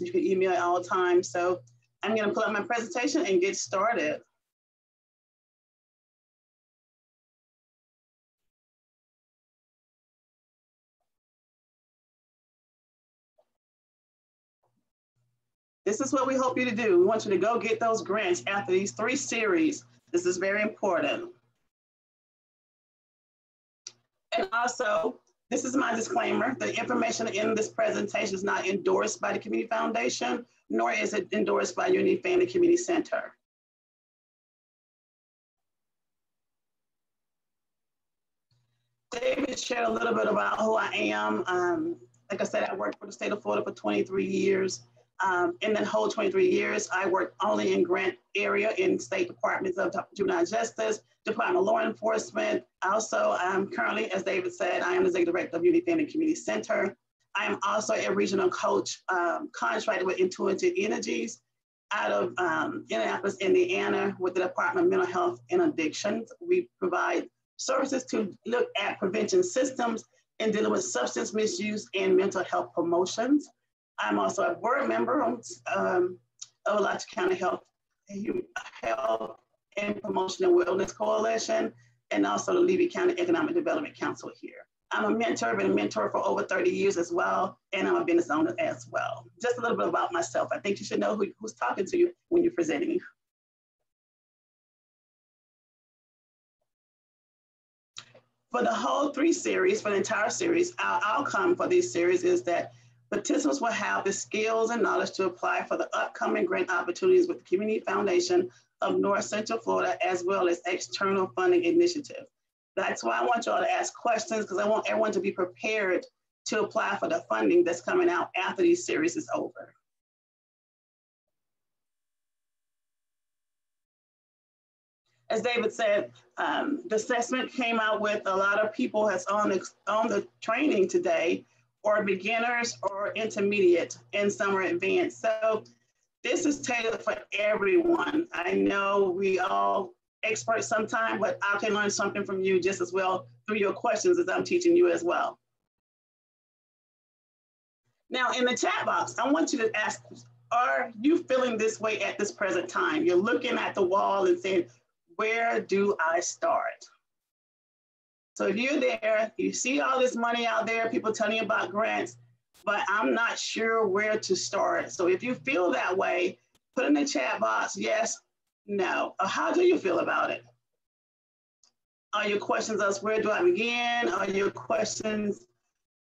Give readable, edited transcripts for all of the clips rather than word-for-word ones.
You can email at all times. So I'm going to pull up my presentation and get started. This is what we hope you to do. We want you to go get those grants after these 3 series. This is very important. And also, this is my disclaimer. The information in this presentation is not endorsed by the Community Foundation, nor is it endorsed by Unity Family Community Center. David shared a little bit about who I am. Like I said, I worked for the state of Florida for 23 years. In that whole 23 years, I worked only in grant area in state departments of juvenile justice, Department of Law Enforcement. Also, I'm currently, as David said, I am the Executive Director of Unity Family Community Center. I am also a regional coach contracted with Intuitive Energies out of Indianapolis, Indiana, with the Department of Mental Health and Addictions. We provide services to look at prevention systems in dealing with substance misuse and mental health promotions. I'm also a board member of Alachua County Health and Promotion and Wellness Coalition, and also the Levy County Economic Development Council here. I'm a mentor, been a mentor for over 30 years as well, and I'm a business owner as well. Just a little bit about myself. I think you should know who's talking to you when you're presenting. For the whole 3 series, for the entire series, our outcome for these series is that participants will have the skills and knowledge to apply for the upcoming grant opportunities with the Community Foundation of North Central Florida, as well as external funding initiatives. That's why I want y'all to ask questions, because I want everyone to be prepared to apply for the funding that's coming out after these series is over. As David said, the assessment came out with a lot of people that's on the training today, or beginners or intermediate, and some are advanced. So this is tailored for everyone. I know we all experts sometimes, but I can learn something from you just as well through your questions as I'm teaching you as well. Now in the chat box, I want you to ask, are you feeling this way at this present time? You're looking at the wall and saying, where do I start? So if you're there, you see all this money out there, people telling you about grants, but I'm not sure where to start. So if you feel that way, put in the chat box, yes, no. Or how do you feel about it? Are your questions us, where do I begin? Are your questions,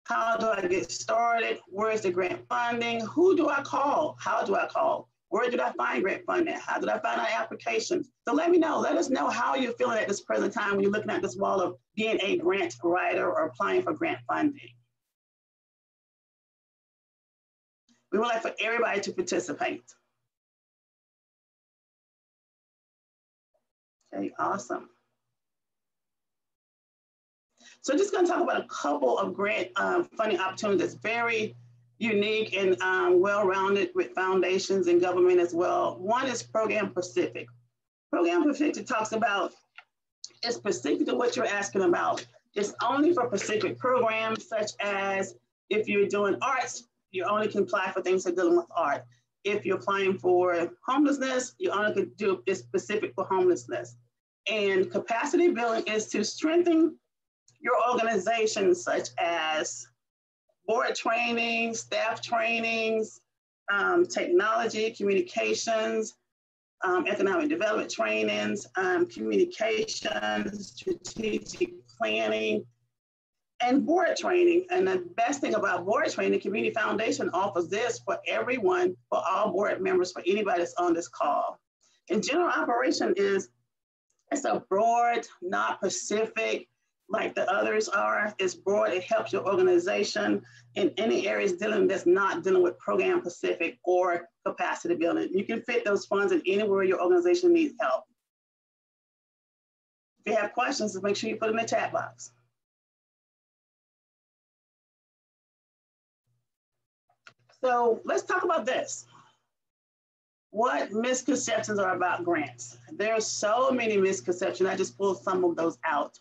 how do I get started? Where's the grant funding? Who do I call? How do I call? Where did I find grant funding? How did I find out applications? So let me know, let us know how you're feeling at this present time when you're looking at this wall of being a grant writer or applying for grant funding. We would like for everybody to participate. Okay, awesome. So just gonna talk about a couple of grant funding opportunities that's very unique and well-rounded with foundations and government as well. One is Program Pacific. Program Pacific talks about, it's specific to what you're asking about. It's only for specific programs, such as if you're doing arts, you only can apply for things that are dealing with art. If you're applying for homelessness, you only can do it specific for homelessness. And capacity building is to strengthen your organization, such as board trainings, staff trainings, technology, communications, economic development trainings, communications, strategic planning, and board training. And the best thing about board training, Community Foundation offers this for everyone, for all board members, for anybody that's on this call. And general operation is, it's a broad, not specific, like the others are. It's broad, it helps your organization in any areas that's not dealing with Program Pacific or capacity building. You can fit those funds in anywhere your organization needs help. If you have questions, make sure you put them in the chat box. So let's talk about this. What misconceptions are about grants? There are so many misconceptions. I just pulled some of those out.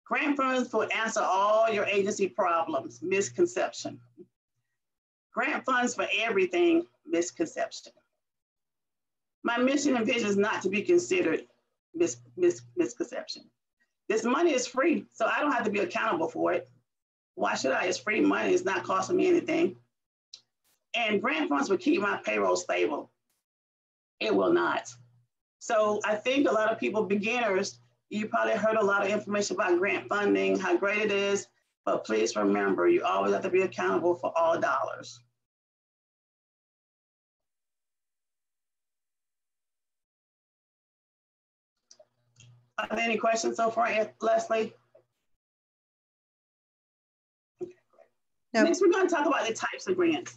Grant funds will answer all your agency problems, misconception. Grant funds for everything, misconception. My mission and vision is not to be considered misconception. This money is free, so I don't have to be accountable for it. Why should I? It's free money, it's not costing me anything. And grant funds will keep my payroll stable. It will not. So I think a lot of people, beginners, you probably heard a lot of information about grant funding, how great it is, but please remember, you always have to be accountable for all dollars. Are there any questions so far, Leslie? Okay, great. No. Next, we're going to talk about the types of grants.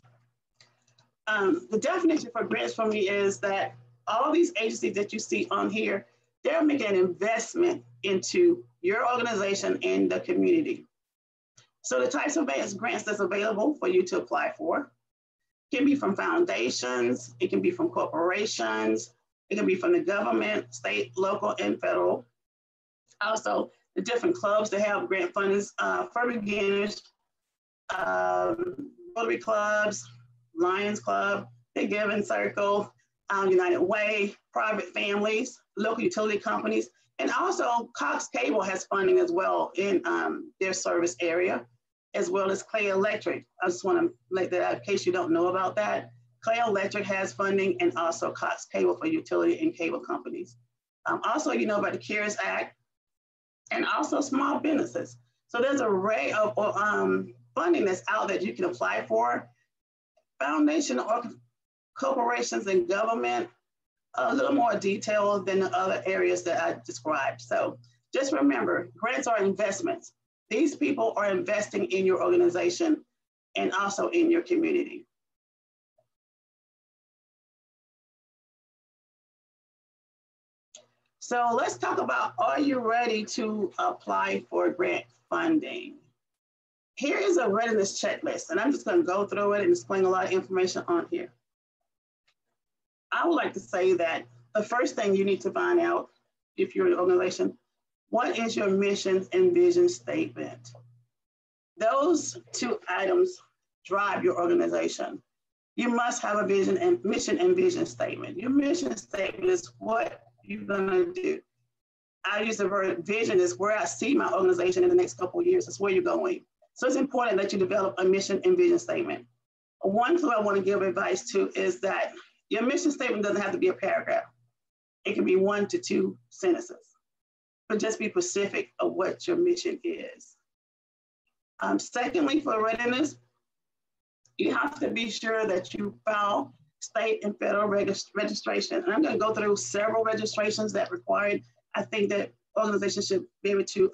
The definition for grants for me is that all these agencies that you see on here, they're making an investment into your organization and the community. So the types of grants that's available for you to apply for can be from foundations, it can be from corporations, it can be from the government, state, local, and federal. Also, the different clubs that have grant fundings for beginners, Rotary clubs, Lions Club, the Giving Circle, United Way, private families, local utility companies, and also Cox Cable has funding as well in their service area, as well as Clay Electric. I just want to make that out in case you don't know about that. Clay Electric has funding, and also Cox Cable for utility and cable companies. Also, you know about the CARES Act, and also small businesses. So there's an array of funding that's out that you can apply for. Foundation or corporations and government, a little more detailed than the other areas that I described. So just remember, grants are investments. These people are investing in your organization and also in your community. So let's talk about, are you ready to apply for grant funding? Here is a readiness checklist, and I'm just going to go through it and explain a lot of information on here. I would like to say that the first thing you need to find out, if you're an organization, what is your mission and vision statement? Those two items drive your organization. You must have a vision and mission and vision statement. Your mission statement is what you're going to do. I use the word vision is where I see my organization in the next couple of years. It's where you're going. So it's important that you develop a mission and vision statement. One clue I want to give advice to is that your mission statement doesn't have to be a paragraph. It can be 1 to 2 sentences, but just be specific of what your mission is. Secondly, for readiness, you have to be sure that you file state and federal registration. And I'm going to go through several registrations that required. I think that organizations should be able to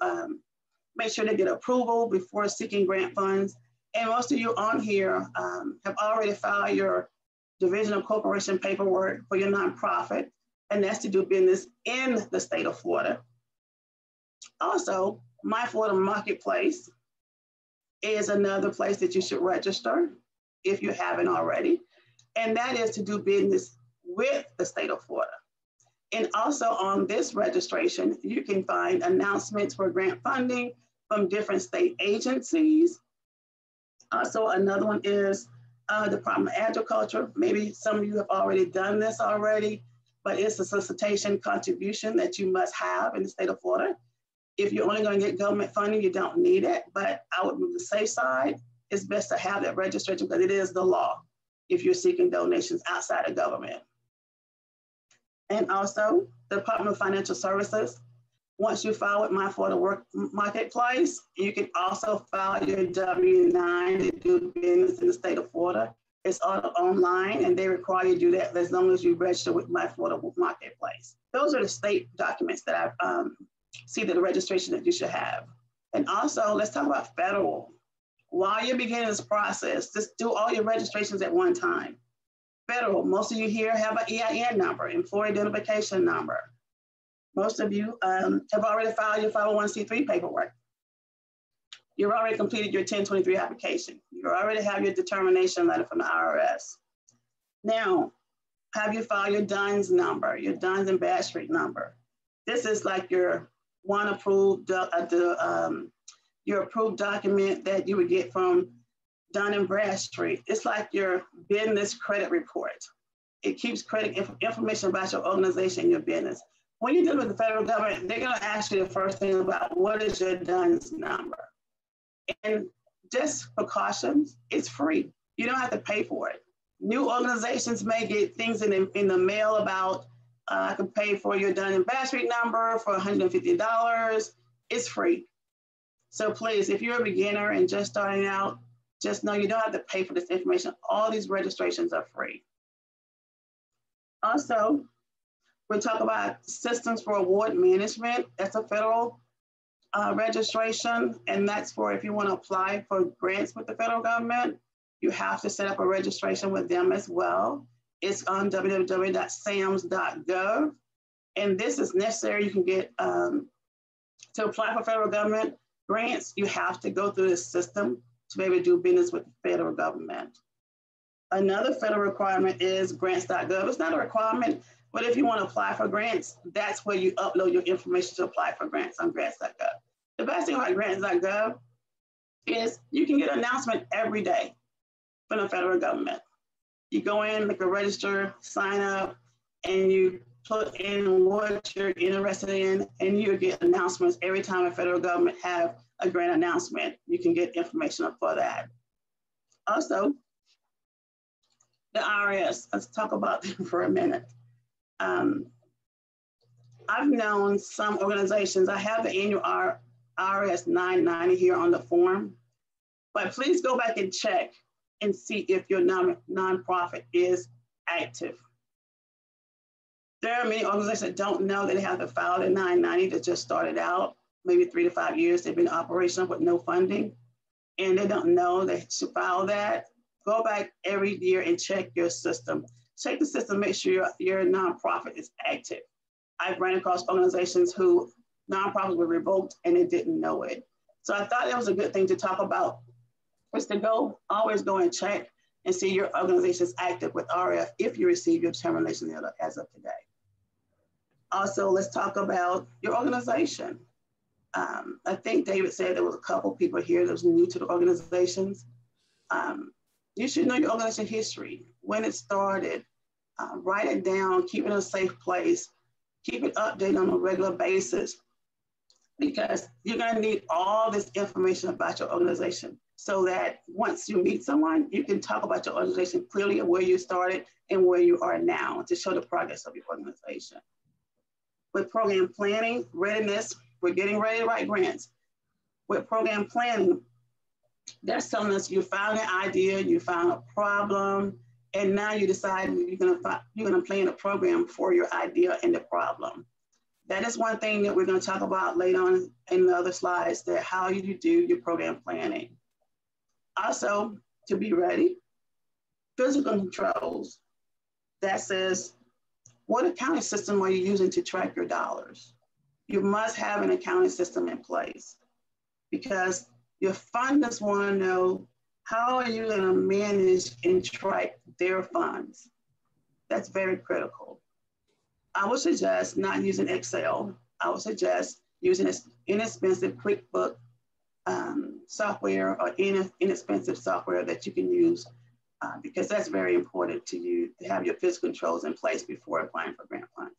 make sure they get approval before seeking grant funds. And most of you on here have already filed your division of corporation paperwork for your nonprofit, and that's to do business in the state of Florida. Also, My Florida Marketplace is another place that you should register if you haven't already. And that is to do business with the state of Florida. And also on this registration, you can find announcements for grant funding from different state agencies. Also, another one is Department of Agriculture. Maybe some of you have already done this already, but it's a solicitation contribution that you must have in the state of Florida. If you're only going to get government funding, you don't need it, but I would move the safe side. It's best to have that registration because it is the law if you're seeking donations outside of government. And also, the Department of Financial Services. Once you file with My Florida Marketplace, you can also file your W-9 to do business in the state of Florida. It's all online, and they require you to do that as long as you register with My Florida Marketplace. Those are the state documents that I see that the registration that you should have. And also, let's talk about federal. While you're beginning this process, just do all your registrations at one time. Federal, most of you here have an EIN number, employee identification number. Most of you have already filed your 501c3 paperwork. You've already completed your 1023 application. You already have your determination letter from the IRS. Now, have you filed your DUNS number, your Duns and Bradstreet number? This is like your one approved, your approved document that you would get from Dun & Bradstreet. It's like your business credit report. It keeps credit information about your organization, your business. When you deal with the federal government, they're going to ask you the first thing about what is your DUNS number. And just precautions, it's free. You don't have to pay for it. New organizations may get things in the mail about, I can pay for your Dun & Bradstreet number for $150. It's free. So please, if you're a beginner and just starting out, just know you don't have to pay for this information. All these registrations are free. Also, we talk about systems for award management. That's a federal registration, and that's for if you want to apply for grants with the federal government, you have to set up a registration with them as well. It's on www.sams.gov, and this is necessary. You can get, to apply for federal government grants, you have to go through this system to be able to do business with the federal government. Another federal requirement is grants.gov. It's not a requirement, but if you want to apply for grants, that's where you upload your information to apply for grants on grants.gov. The best thing about grants.gov is you can get an announcement every day from the federal government. You go in, make a register, sign up, and you put in what you're interested in, and you get announcements every time a federal government have a grant announcement. You can get information for that. Also, the IRS, let's talk about them for a minute. I've known some organizations, I have the annual IRS 990 here on the form, but please go back and check and see if your nonprofit is active. There are many organizations that don't know that they have to file the 990 that just started out, maybe 3 to 5 years, they've been operational with no funding, and they don't know they should file that. Go back every year and check your system. Check the system, make sure your nonprofit is active. I've ran across organizations who nonprofits were revoked and they didn't know it. So I thought that was a good thing to talk about, is to always go and check and see your organization is active with RF if you receive your termination letter as of today. Also, let's talk about your organization. I think David said there was a couple people here that was new to the organizations. You should know your organization history, when it started, write it down, keep it in a safe place, keep it updated on a regular basis, because you're gonna need all this information about your organization so that once you meet someone, you can talk about your organization clearly and where you started and where you are now to show the progress of your organization. With program planning, readiness, we're getting ready to write grants. With program planning, that's telling us you found an idea, you found a problem, and now you decide you're gonna plan a program for your idea and the problem. That is one thing that we're gonna talk about later on in the other slides, that how you do your program planning. Also, to be ready, physical controls. That says, what accounting system are you using to track your dollars? You must have an accounting system in place, because your funders want to know, how are you going to manage and track their funds? That's very critical. I would suggest not using Excel. I would suggest using this inexpensive QuickBooks software or inexpensive software that you can use, because that's very important to you to have your fiscal controls in place before applying for grant funds.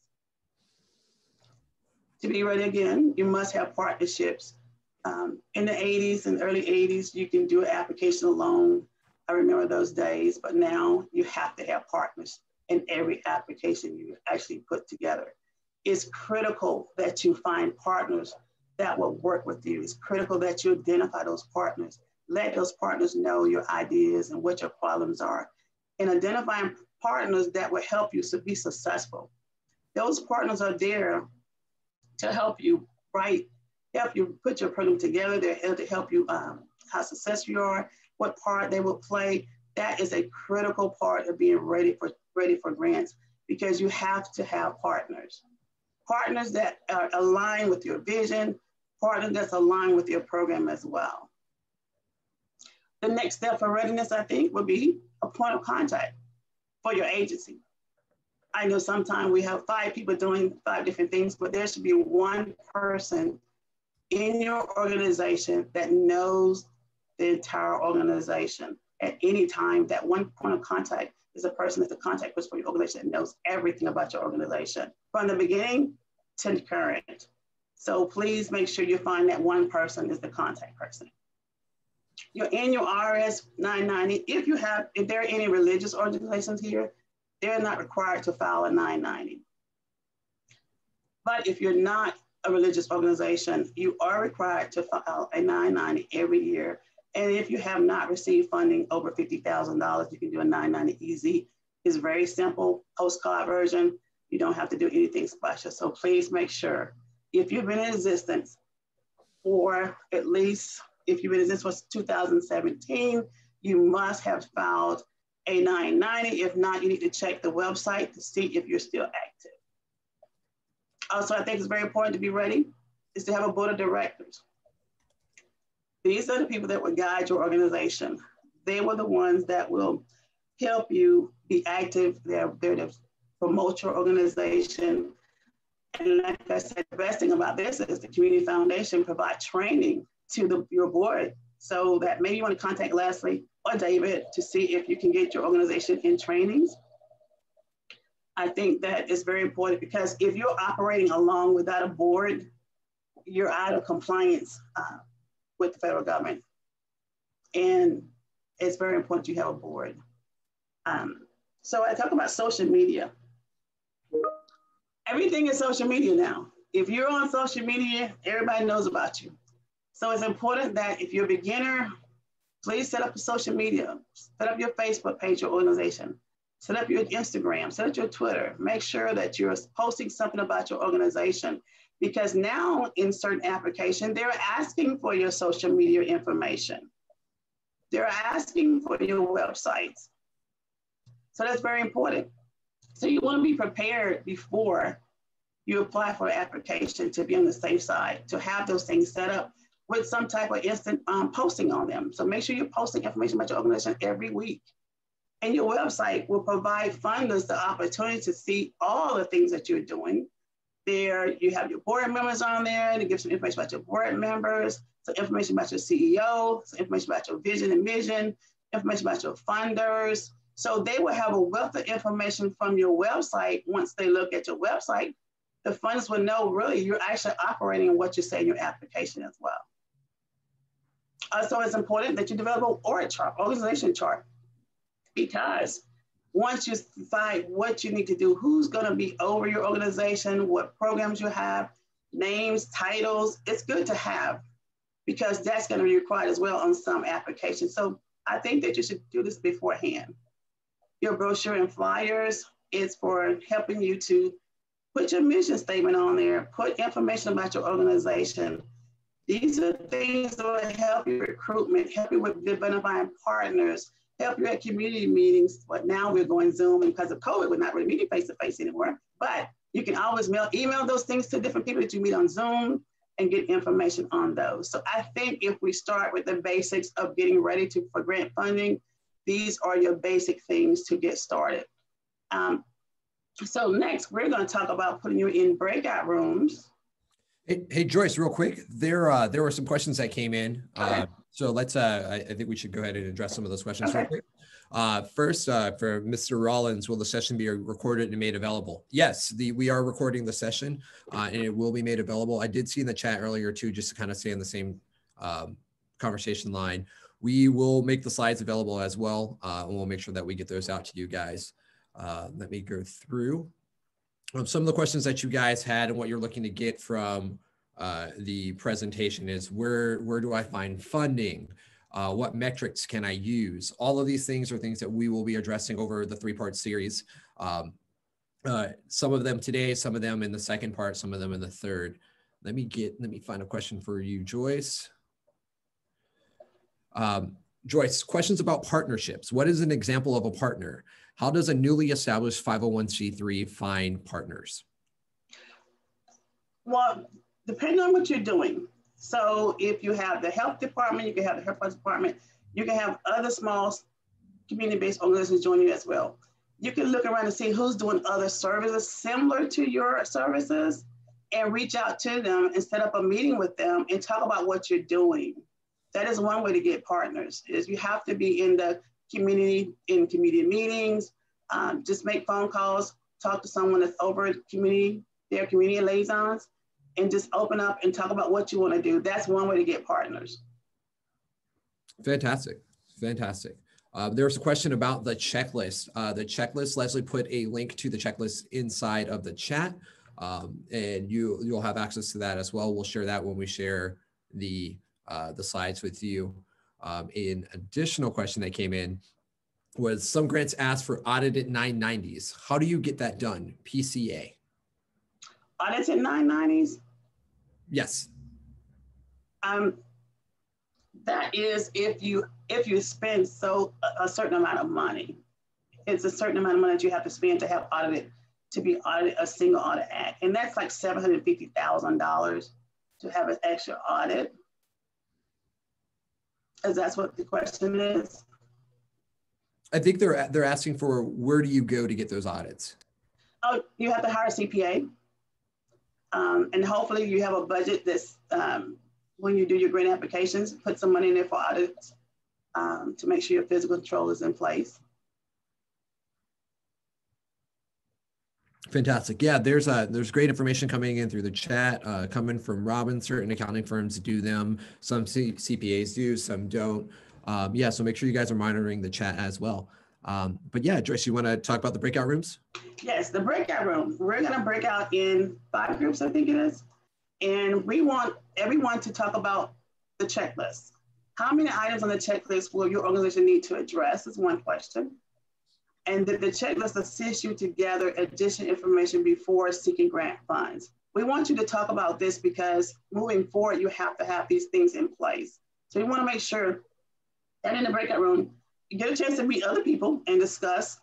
To be ready again, you must have partnerships. In the 80s and early 80s, you can do an application alone. I remember those days, but now you have to have partners in every application you actually put together. It's critical that you find partners that will work with you. It's critical that you identify those partners. Let those partners know your ideas and what your problems are, and identifying partners that will help you to be successful. Those partners are there to help you help you put your program together. They're here to help you how successful you are, what part they will play. That is a critical part of being ready for grants, because you have to have partners. Partners that are aligned with your vision, partners that's aligned with your program as well. The next step for readiness, I think, would be a point of contact for your agency. I know sometimes we have 5 people doing 5 different things, but there should be one person in your organization that knows the entire organization. at any time. That one point of contact is a person that's a contact person for your organization and knows everything about your organization from the beginning to current. So please make sure you find that one person is the contact person. Your annual RS 990, if there are any religious organizations here, they're not required to file a 990. But if you're not a religious organization, you are required to file a 990 every year. And if you have not received funding over $50,000, you can do a 990 easy. It's very simple, postcard version. You don't have to do anything special. So please make sure, if you've been in existence for at least, if you've been in existence for 2017, you must have filed a 990. If not, you need to check the website to see if you're still active. Also, I think it's very important to be ready, is to have a board of directors. These are the people that will guide your organization. They were the ones that will help you be active. They're to promote your organization. And like I said, the best thing about this is the Community Foundation provide training to your board, so that maybe you want to contact Leslie or David to see if you can get your organization in trainings. I think that is very important, because if you're operating along without a board, you're out of compliance with the federal government. And it's very important you have a board. So I talk about social media. Everything is social media now. If you're on social media, everybody knows about you. So it's important that if you're a beginner, please set up a social media, set up your Facebook page, your organization, set up your Instagram, set up your Twitter, make sure that you're posting something about your organization, because now in certain applications, they're asking for your social media information. They're asking for your websites. So that's very important. So you want to be prepared before you apply for an application to be on the safe side, to have those things set up with some type of instant posting on them. So make sure you're posting information about your organization every week. And your website will provide funders the opportunity to see all the things that you're doing. There, you have your board members on there to give some information about your board members, some information about your CEO, some information about your vision and mission, information about your funders. So they will have a wealth of information from your website. Once they look at your website, the funders will know really you're actually operating in what you say in your application as well. Also, it's important that you develop an org chart, organization chart, because once you decide what you need to do, who's going to be over your organization, what programs you have, names, titles, it's good to have, because that's going to be required as well on some applications. So I think that you should do this beforehand. Your brochure and flyers is for helping you to put your mission statement on there, put information about your organization. These are things that will help you recruitment, help you with identifying partners, help you at community meetings. But now we're going Zoom, and because of COVID, we're not really meeting face-to-face anymore. But you can always email those things to different people that you meet on Zoom and get information on those. So I think if we start with the basics of getting ready for grant funding, these are your basic things to get started. So next, we're going to talk about putting you in breakout rooms. Hey, Joyce, real quick, there were some questions that came in. Okay. So let's, I think we should go ahead and address some of those questions real quick. First, for Mr. Rollins, will the session be recorded and made available? Yes, we are recording the session and it will be made available. I did see in the chat earlier too, just to kind of stay on the same conversation line, we will make the slides available as well, and we'll make sure that we get those out to you guys. Let me go through some of the questions that you guys had, and what you're looking to get from the presentation is where do I find funding? What metrics can I use? All of these things are things that we will be addressing over the 3-part series. Some of them today, some of them in the second part, some of them in the third. Let me find a question for you, Joyce. Joyce, questions about partnerships. What is an example of a partner? How does a newly established 501c3 find partners? Well, depending on what you're doing. So if you have the health department, you can have the health department, you can have other small community-based organizations join you as well. You can look around and see who's doing other services similar to your services and reach out to them and set up a meeting with them and talk about what you're doing. That is one way to get partners, is you have to be in the community meetings, just make phone calls, talk to someone that's over their community liaisons, and just open up and talk about what you want to do. That's one way to get partners. Fantastic, fantastic. There was a question about the checklist. The checklist, Leslie put a link to the checklist inside of the chat, and you'll have access to that as well. We'll share that when we share the slides with you. An additional question that came in was some grants ask for audited 990s. How do you get that done? PCA. Audited 990s? Yes. That is if you spend a certain amount of money. It's a certain amount of money that you have to spend to have to be audited a single audit act. And that's like $750,000 to have an extra audit. Is that what the question is? I think they're asking for where do you go to get those audits? Oh, you have to hire a CPA. And hopefully you have a budget that's, when you do your grant applications, put some money in there for audits to make sure your physical control is in place. Fantastic. Yeah, there's great information coming in through the chat, coming from Robin. Certain accounting firms do them. Some CPAs do, some don't. Yeah, so make sure you guys are monitoring the chat as well. But yeah, Joyce, you want to talk about the breakout rooms? Yes, the breakout room. We're going to break out in 5 groups, I think it is. And we want everyone to talk about the checklist. How many items on the checklist will your organization need to address is one question. And the checklist assists you to gather additional information before seeking grant funds. We want you to talk about this because moving forward, you have to have these things in place. So you want to make sure that in the breakout room, you get a chance to meet other people and discuss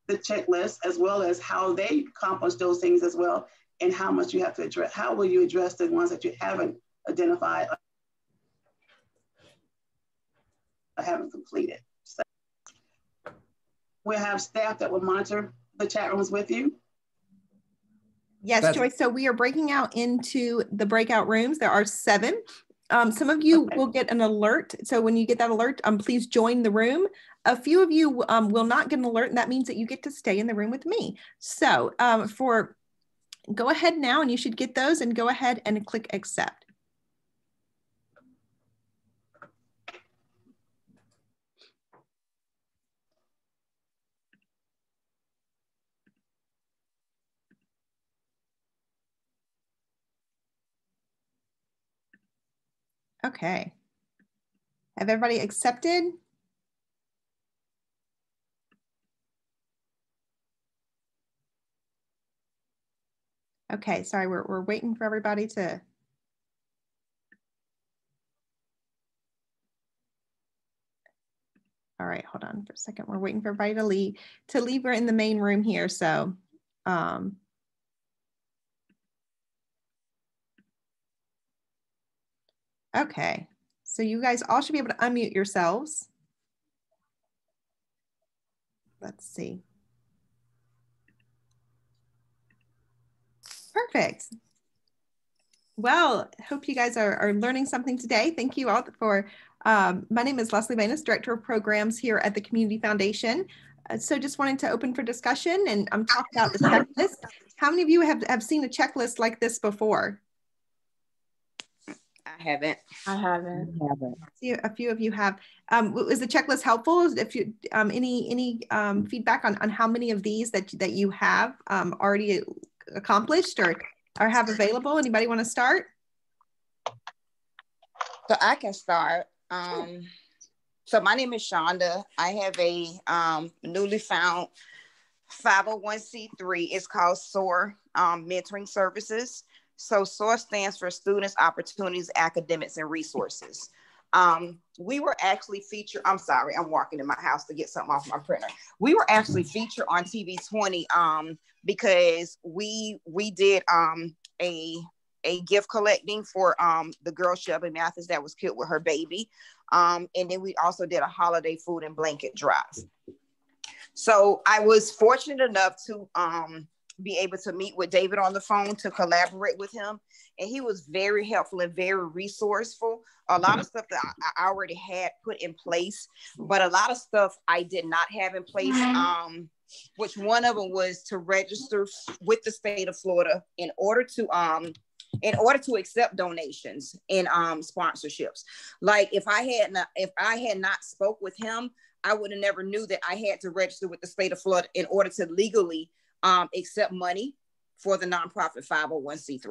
the checklist as well as how they accomplish those things as well, and how much you have to address. How will you address the ones that you haven't identified or haven't completed? So we'll have staff that will monitor the chat rooms with you. Yes, Joyce. So we are breaking out into the breakout rooms. There are 7. Some of you will get an alert. So when you get that alert, please join the room. A few of you will not get an alert, and that means that you get to stay in the room with me. So go ahead now, and you should get those, and go ahead and click accept. Okay. Have everybody accepted? Okay, sorry, we're waiting for everybody to. All right, hold on for a second. We're waiting for everybody to leave. We're in the main room here, so. Okay, so you guys all should be able to unmute yourselves. Let's see. Perfect. Well, hope you guys are learning something today. Thank you all for, my name is Leslie Manus, Director of Programs here at the Community Foundation. So just wanted to open for discussion and talk about the checklist. How many of you have seen a checklist like this before? I haven't. See, a few of you have. Was the checklist helpful? If you any feedback on how many of these that you have already accomplished or have available? Anybody want to start? So I can start. So my name is Shonda. I have a newly found 501c3. It's called SOAR Mentoring Services. So SOAR stands for Students, Opportunities, Academics, and Resources. We were actually featured, I'm sorry, I'm walking in my house to get something off my printer. We were actually featured on TV 20 because we did a gift collecting for the girl Shelby Mathis that was killed with her baby. And then we also did a holiday food and blanket drive. So I was fortunate enough to be able to meet with David on the phone to collaborate with him. And he was very helpful and very resourceful. A lot of stuff that I already had put in place, but a lot of stuff I did not have in place. Which one of them was to register with the state of Florida in order to accept donations and sponsorships. Like if I had not spoke with him, I would have never knew that I had to register with the state of Florida in order to legally accept money for the nonprofit 501c3.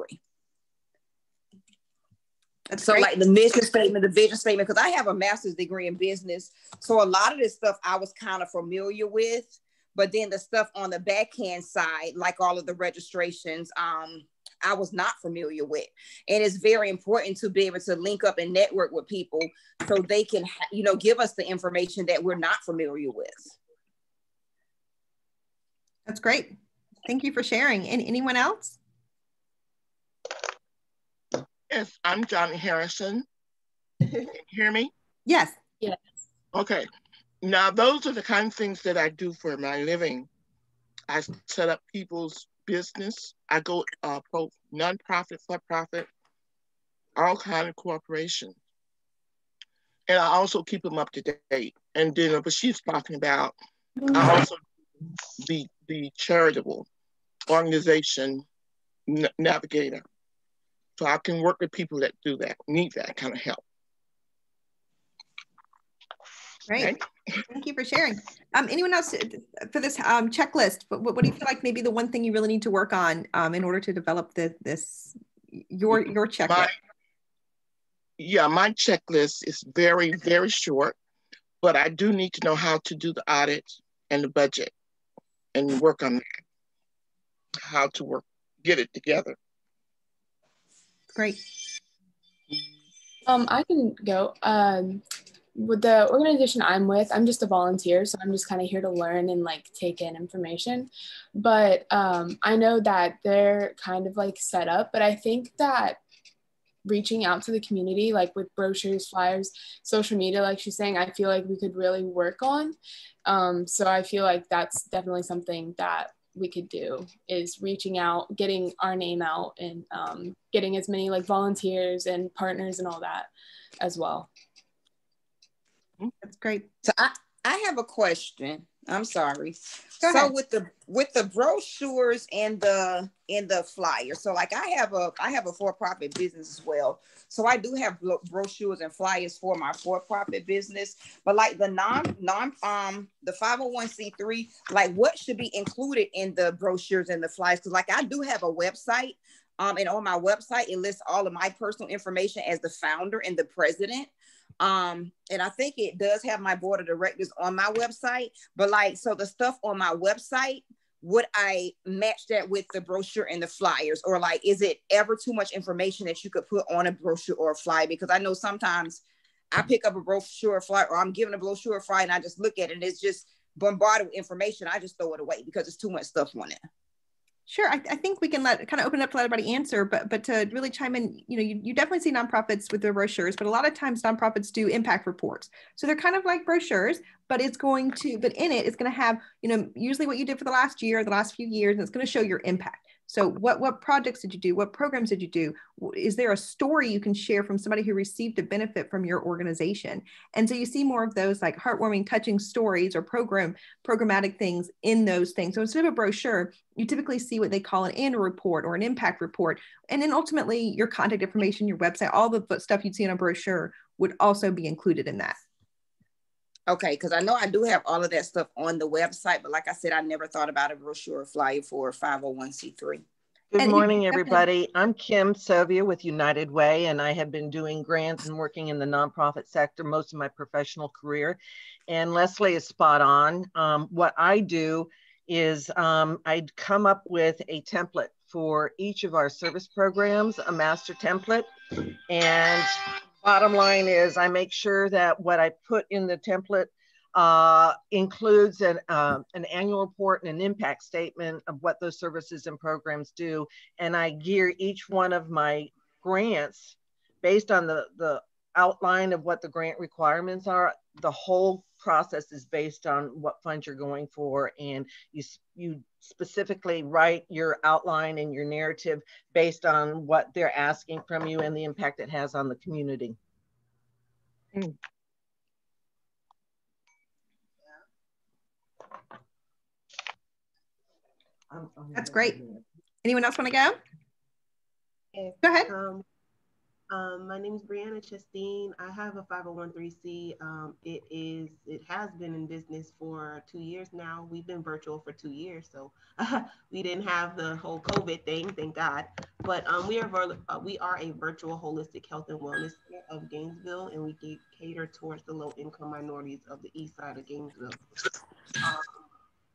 That's so great. Like the mission statement, the vision statement, because I have a master's degree in business. So a lot of this stuff I was kind of familiar with, but then the stuff on the backhand side, like all of the registrations, I was not familiar with. And it's very important to be able to link up and network with people so they can, give us the information that we're not familiar with. That's great. Thank you for sharing. And anyone else? Yes, I'm Johnny Harrison. Can you hear me? Yes. Yes. Okay. Now, those are the kind of things that I do for my living. I set up people's business. I go both nonprofit, for-profit, all kind of corporations. And I also keep them up to date. And then what she's talking about, I also the charitable organization navigator. So I can work with people that do that, need that kind of help. Great. Okay. Thank you for sharing. Anyone else for this checklist? What do you feel like maybe the one thing you really need to work on in order to develop your checklist? My checklist is very, very short, but I do need to know how to do the audit and the budget and work on that. How to get it together. Great. I can go. With the organization I'm with, I'm just a volunteer, so I'm just kind of here to learn and like take in information. But I know that they're kind of like set up, but I think that reaching out to the community, like with brochures, flyers, social media, like she's saying, I feel like we could really work on. So I feel like that's definitely something that we could do, is reaching out, getting our name out, and getting as many like volunteers and partners and all that as well. That's great. So I have a question. I'm sorry. Go ahead. with the brochures and the flyers. So like I have a for-profit business as well. So I do have brochures and flyers for my for-profit business. But like the the 501c3, like what should be included in the brochures and the flyers? Because like I do have a website. And on my website, it lists all of my personal information as the founder and the president. And I think it does have my board of directors on my website, but like, so the stuff on my website, would I match that with the brochure and the flyers? Or like, is it ever too much information that you could put on a brochure or a flyer? Because I know sometimes I pick up a brochure or flyer, or I'm given a brochure or flyer and I just look at it and it's just bombarded with information. I just throw it away because it's too much stuff on it. Sure. I think we can kind of open it up to let everybody answer, but to really chime in, you definitely see nonprofits with their brochures, but a lot of times nonprofits do impact reports. So they're kind of like brochures, but in it, it's going to have, usually what you did for the last year, the last few years, and it's going to show your impact. So what projects did you do? What programs did you do? Is there a story you can share from somebody who received a benefit from your organization? And so you see more of those like heartwarming, touching stories or programmatic things in those things. So instead of a brochure, you typically see what they call an annual report or an impact report. And then ultimately your contact information, your website, all the stuff you'd see in a brochure would also be included in that. Okay, because I know I do have all of that stuff on the website, but like I said, I never thought about a brochure or flyer for 501c3. Good morning, everybody. I'm Kim Sovia with United Way, and I have been doing grants and working in the nonprofit sector most of my professional career. And Leslie is spot on. What I do is I'd come up with a template for each of our service programs, a master template. And bottom line is I make sure that what I put in the template includes an annual report and an impact statement of what those services and programs do. And I gear each one of my grants based on the outline of what the grant requirements are. The whole process is based on what funds you're going for, and you specifically write your outline and your narrative based on what they're asking from you and the impact it has on the community. That's great. Anyone else want to go? Yes. Go ahead. My name is Brianna Chasteen. I have a 501(c)(3). It has been in business for 2 years now. We've been virtual for 2 years, so we didn't have the whole COVID thing, thank God. But we are a virtual holistic health and wellness center of Gainesville, and we cater towards the low-income minorities of the east side of Gainesville.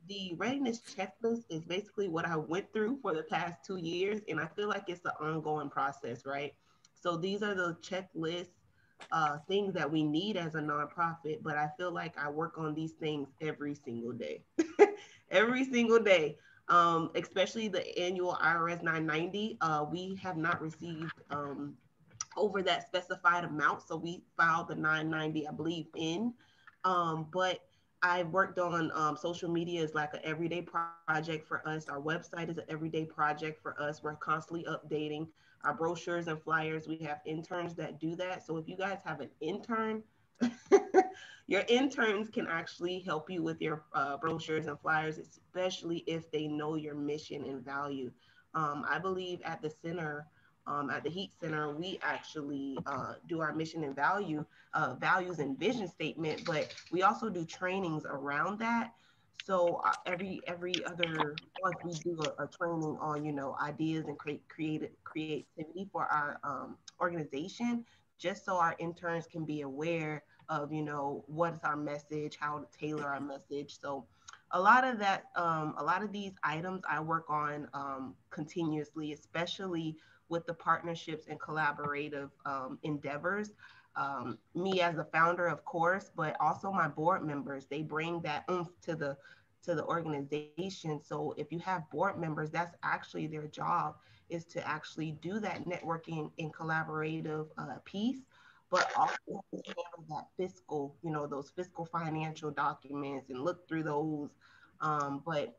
The readiness checklist is basically what I went through for the past 2 years, and I feel like it's an ongoing process, right? So these are the checklist things that we need as a nonprofit, but I feel like I work on these things every single day. Every single day, especially the annual IRS 990. We have not received over that specified amount, so we filed the 990, I believe, but I worked on social media is like an everyday project for us. Our website is an everyday project for us. We're constantly updating our brochures and flyers. We have interns that do that. So if you guys have an intern, your interns can actually help you with your brochures and flyers, especially if they know your mission and value. I believe at the center, at the Heat Center, we actually do our mission and values and vision statement, but we also do trainings around that. So every other month we do a training on, you know, ideas and creativity for our organization, just so our interns can be aware of, you know, what is our message, how to tailor our message. So a lot of that, a lot of these items I work on continuously, especially with the partnerships and collaborative endeavors. Me as a founder, of course, but also my board members, they bring that oomph to the organization. So if you have board members, that's actually their job, is to actually do that networking and collaborative piece, but also handle that fiscal, you know, those fiscal financial documents and look through those. But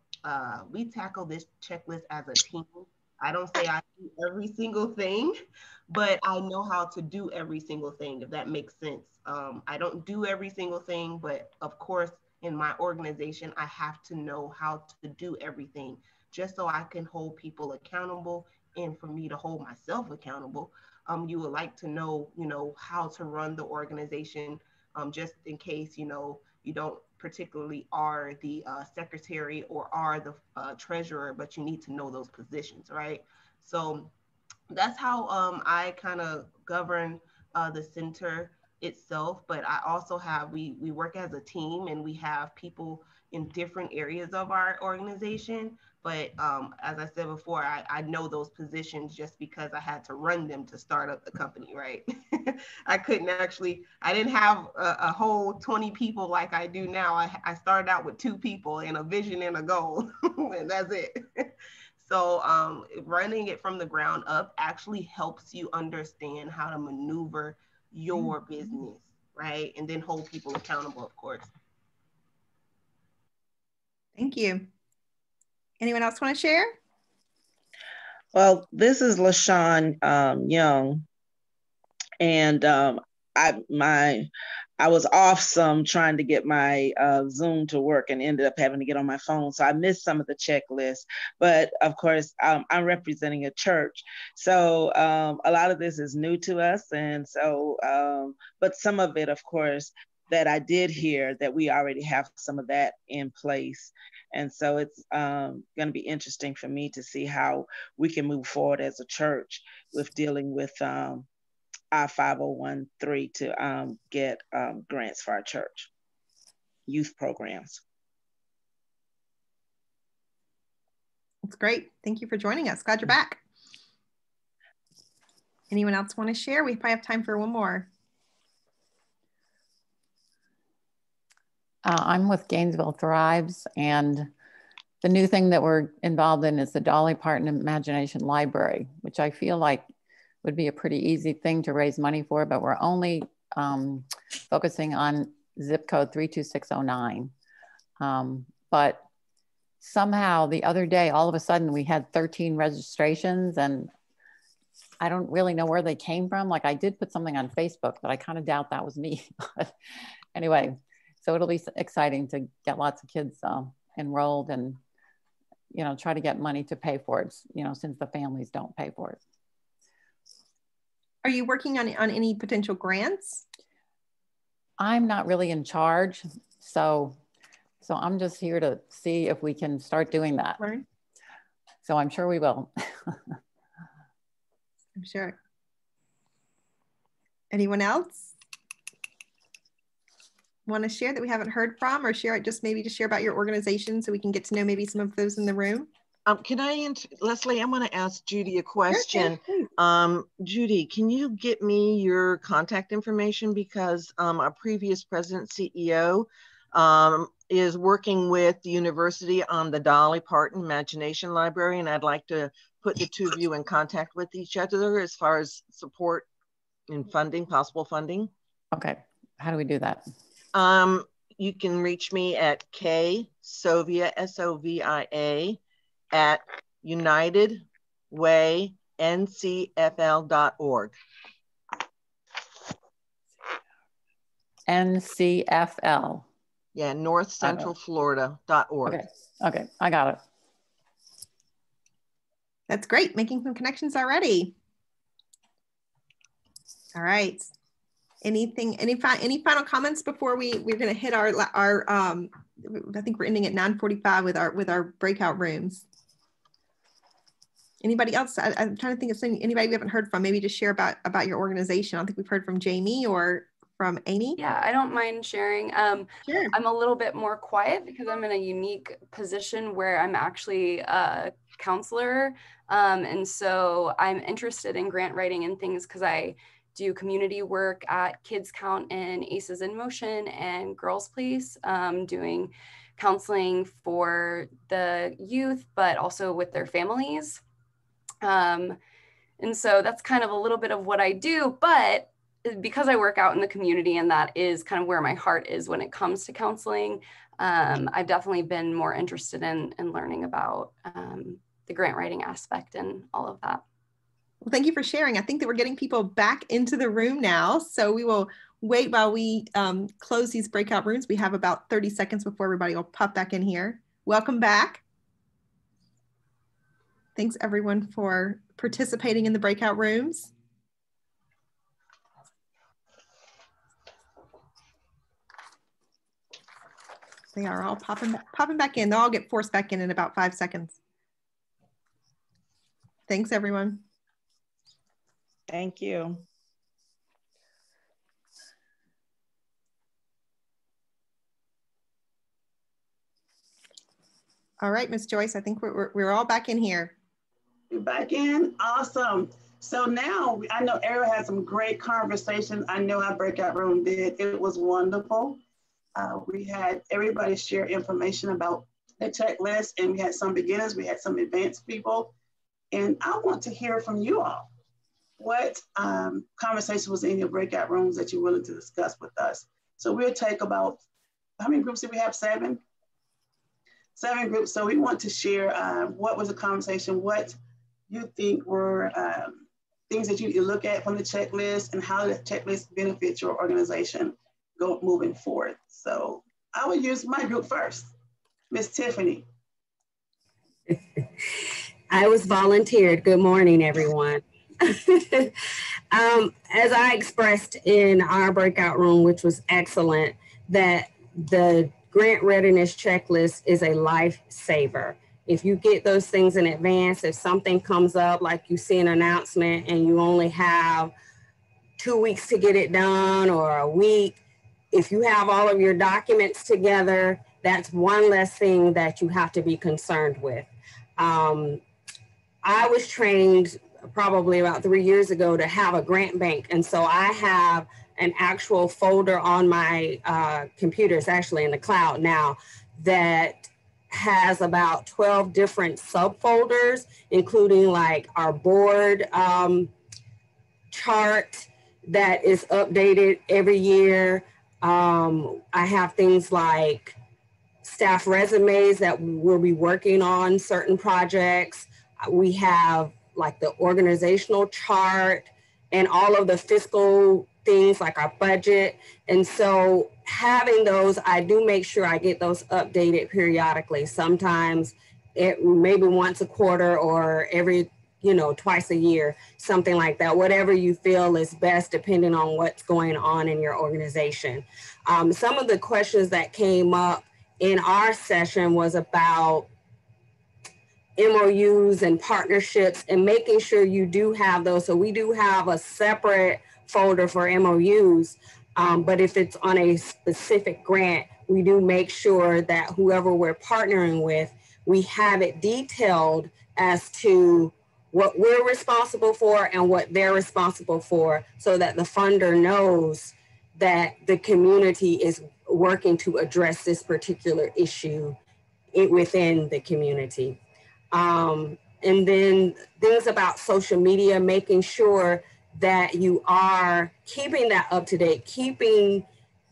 we tackle this checklist as a team. I don't say I do every single thing, but I know how to do every single thing, if that makes sense. I don't do every single thing, but of course, in my organization, I have to know how to do everything, just so I can hold people accountable and for me to hold myself accountable. You would like to know, you know, how to run the organization, just in case, you know, you don't particularly are the secretary or are the treasurer, but you need to know those positions, right? So that's how I kind of govern the center itself. But I also have, we work as a team, and we have people in different areas of our organization. But as I said before, I know those positions just because I had to run them to start up the company, right? I didn't have a whole 20 people like I do now. I started out with 2 people and a vision and a goal, and that's it. So running it from the ground up actually helps you understand how to maneuver your business, right? And then hold people accountable, of course. Thank you. Anyone else want to share? Well, this is LaShawn Young, and I was off some trying to get my Zoom to work and ended up having to get on my phone. So I missed some of the checklist, but of course I'm representing a church. So a lot of this is new to us. And so, but some of it, of course, that I did hear that we already have some of that in place. And so it's going to be interesting for me to see how we can move forward as a church with dealing with our 501(c)(3) to get grants for our church, youth programs. That's great. Thank you for joining us. Glad you're back. Anyone else want to share? We probably have time for one more. I'm with Gainesville Thrives, and the new thing that we're involved in is the Dolly Parton Imagination Library, which I feel like would be a pretty easy thing to raise money for, but we're only focusing on zip code 32609. But somehow the other day, all of a sudden we had 13 registrations, and I don't really know where they came from. Like, I did put something on Facebook, but I kind of doubt that was me. Anyway, so it'll be exciting to get lots of kids enrolled and, you know, try to get money to pay for it, you know, since the families don't pay for it. Are you working on any potential grants? I'm not really in charge. So I'm just here to see if we can start doing that. Right. So I'm sure we will. I'm sure. Anyone else want to share that we haven't heard from, or share it, just maybe to share about your organization so we can get to know maybe some of those in the room? Can Leslie, I want to ask Judy a question. Sure, Judy, can you get me your contact information? Because our previous president CEO is working with the university on the Dolly Parton Imagination Library, and I'd like to put the two of you in contact with each other as far as support and funding, possible funding. Okay, how do we do that? You can reach me at ksovia, SOVIA, at UnitedWayNCFL.org. NCFL. Yeah, North Central Florida.org. Okay, okay, I got it. that's great. Making some connections already. All right. Any final comments before we're going to hit our I think we're ending at 9:45 with our breakout rooms. Anybody else? I'm trying to think of anybody we haven't heard from. Maybe just share about your organization. I don't think we've heard from Jamie or from Amy. Yeah, I don't mind sharing. Sure. I'm a little bit more quiet because I'm in a unique position where I'm actually a counselor. And so I'm interested in grant writing and things because I do community work at Kids Count and Aces in Motion and Girls Place, doing counseling for the youth, but also with their families. And so that's kind of a little bit of what I do, but because I work out in the community and that is kind of where my heart is when it comes to counseling, I've definitely been more interested in learning about the grant writing aspect and all of that. Well, thank you for sharing. I think that we're getting people back into the room now. So we will wait while we close these breakout rooms. We have about 30 seconds before everybody will pop back in here. Welcome back. Thanks everyone for participating in the breakout rooms. They are all popping back in. They'll all get forced back in about 5 seconds. Thanks everyone. Thank you. All right, Miss Joyce, I think we're all back in here. You're back in? Awesome. So now I know Ariel had some great conversations. I know our breakout room did. It was wonderful. We had everybody share information about the checklist, and we had some beginners, we had some advanced people. And I want to hear from you all. What conversation was in your breakout rooms that you're willing to discuss with us? So we'll take about, how many groups did we have? 7? 7 groups. So we want to share what was the conversation, what you think were things that you look at from the checklist and how the checklist benefits your organization moving forward. So I would use my group first. Miss Tiffany. I was volunteered. Good morning, everyone. As I expressed in our breakout room, which was excellent, that the grant readiness checklist is a lifesaver. If you get those things in advance, if something comes up, like you see an announcement and you only have 2 weeks to get it done or a week, if you have all of your documents together, that's one less thing that you have to be concerned with. I was trained probably about 3 years ago to have a grant bank. And so I have an actual folder on my computer, it's actually in the cloud now, that has about 12 different subfolders, including like our board chart that is updated every year. I have things like staff resumes that we'll be working on certain projects. We have like the organizational chart and all of the fiscal things like our budget. And so having those, I do make sure I get those updated periodically. Sometimes it maybe once a quarter or every, twice a year, something like that, whatever you feel is best depending on what's going on in your organization. Some of the questions that came up in our session was about MOUs and partnerships and making sure you do have those. So we do have a separate folder for MOUs, but if it's on a specific grant, we do make sure that whoever we're partnering with, we have it detailed as to what we're responsible for and what they're responsible for, so that the funder knows that the community is working to address this particular issue within the community. And then things about social media, making sure that you are keeping that up to date, keeping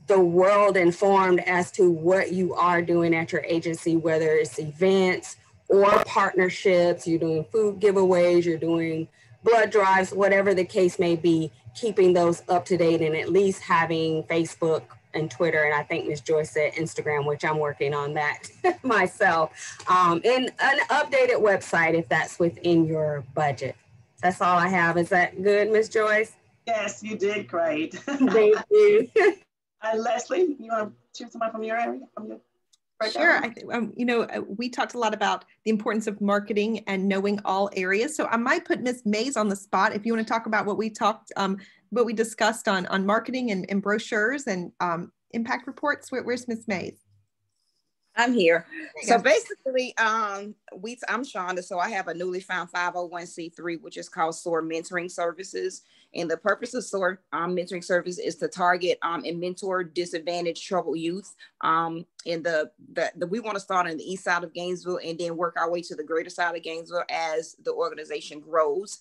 the world informed as to what you are doing at your agency, whether it's events or partnerships, you're doing food giveaways, you're doing blood drives, whatever the case may be, keeping those up to date and at least having Facebook and Twitter, and I think Ms. Joyce said Instagram, which I'm working on that myself, and an updated website if that's within your budget. That's all I have. Is that good, Ms. Joyce? Yes, you did great. Thank you. Leslie, you want to choose somebody from your area? Sure. We talked a lot about the importance of marketing and knowing all areas. So I might put Ms. Mays on the spot if you want to talk about what we discussed on marketing and brochures and impact reports. Where's Ms. Mays? I'm here. So basically, I'm Shonda. So I have a newly found 501c3, which is called SOAR Mentoring Services. And the purpose of SOAR Mentoring Service is to target and mentor disadvantaged, troubled youth. We want to start on the east side of Gainesville and then work our way to the greater side of Gainesville as the organization grows.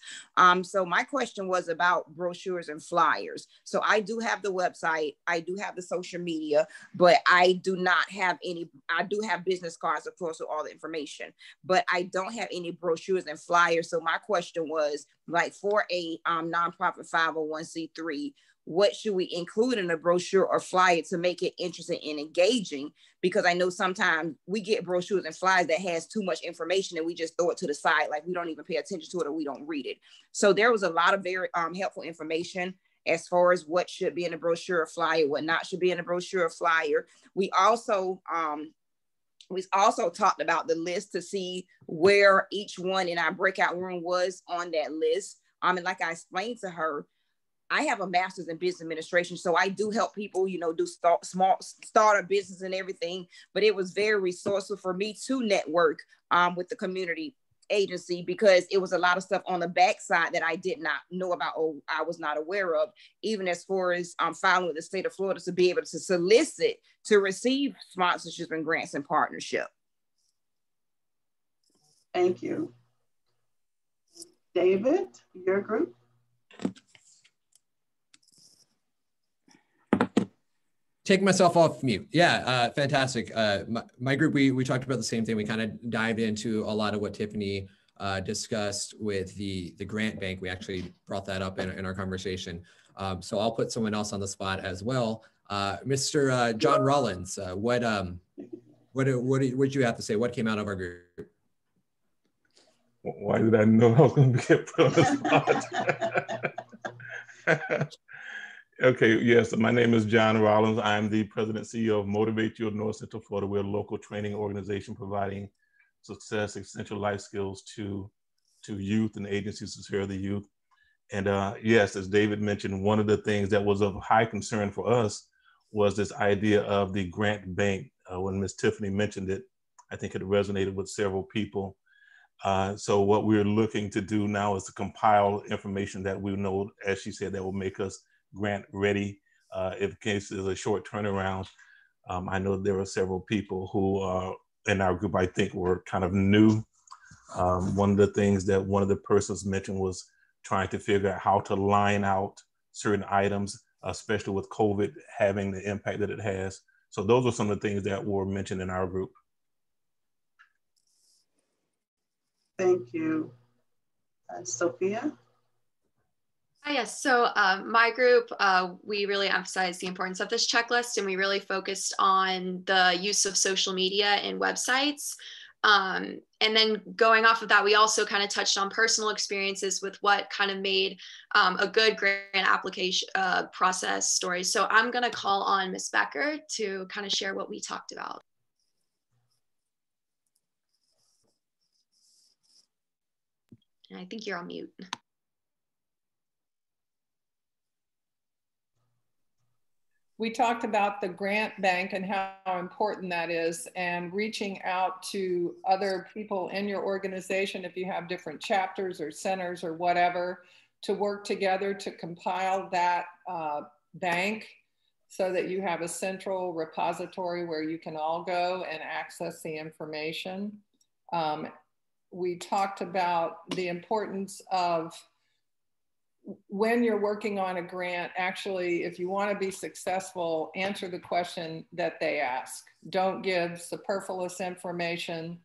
So my question was about brochures and flyers. So I do have the website, I do have the social media, but I do not have any. I do have business cards, of course, with all the information, but I don't have any brochures and flyers. So my question was, like, for a nonprofit 501c3, what should we include in a brochure or flyer to make it interesting and engaging? Because I know sometimes we get brochures and flyers that has too much information and we just throw it to the side, like we don't even pay attention to it or we don't read it. So there was a lot of very helpful information as far as what should be in a brochure or flyer, what not should be in a brochure or flyer. We also talked about the list to see where each one in our breakout room was on that list. And like I explained to her, I have a master's in business administration, so I do help people, do start a business and everything. But it was very resourceful for me to network with the community agency, because it was a lot of stuff on the backside that I did not know about or I was not aware of, even as far as filing with the state of Florida to be able to solicit to receive sponsorship and grants and partnership. Thank you. David, your group? Take myself off mute. Yeah, fantastic. My group, we talked about the same thing. We kind of dived into a lot of what Tiffany discussed with the grant bank. We actually brought that up in our conversation. So I'll put someone else on the spot as well. Mr. John Rollins, what did you have to say? What came out of our group? Why did I know I was going to get put on the spot? Okay, yes, my name is John Rollins. I'm the president and CEO of Motivate You of North Central Florida. We're a local training organization providing success, essential life skills to youth and agencies to serve the youth. And yes, as David mentioned, one of the things that was of high concern for us was this idea of the grant bank. When Ms. Tiffany mentioned it, I think it resonated with several people. So what we're looking to do now is to compile information that we know, as she said, that will make us grant ready. If the case is a short turnaround, I know there are several people who are in our group, I think, were kind of new. One of the things that one of the persons mentioned was trying to figure out how to line out certain items. especially with COVID having the impact that it has. So those are some of the things that were mentioned in our group. Thank you. Sophia? Yes, so my group, we really emphasized the importance of this checklist, and we really focused on the use of social media and websites. And then going off of that, we also kind of touched on personal experiences with what kind of made a good grant application process story. So I'm going to call on Ms. Becker to kind of share what we talked about. And I think you're on mute. We talked about the grant bank and how important that is, and reaching out to other people in your organization, if you have different chapters or centers or whatever, to work together to compile that bank so that you have a central repository where you can all go and access the information. We talked about the importance of, when you're working on a grant, actually, if you want to be successful, answer the question that they ask. Don't give superfluous information.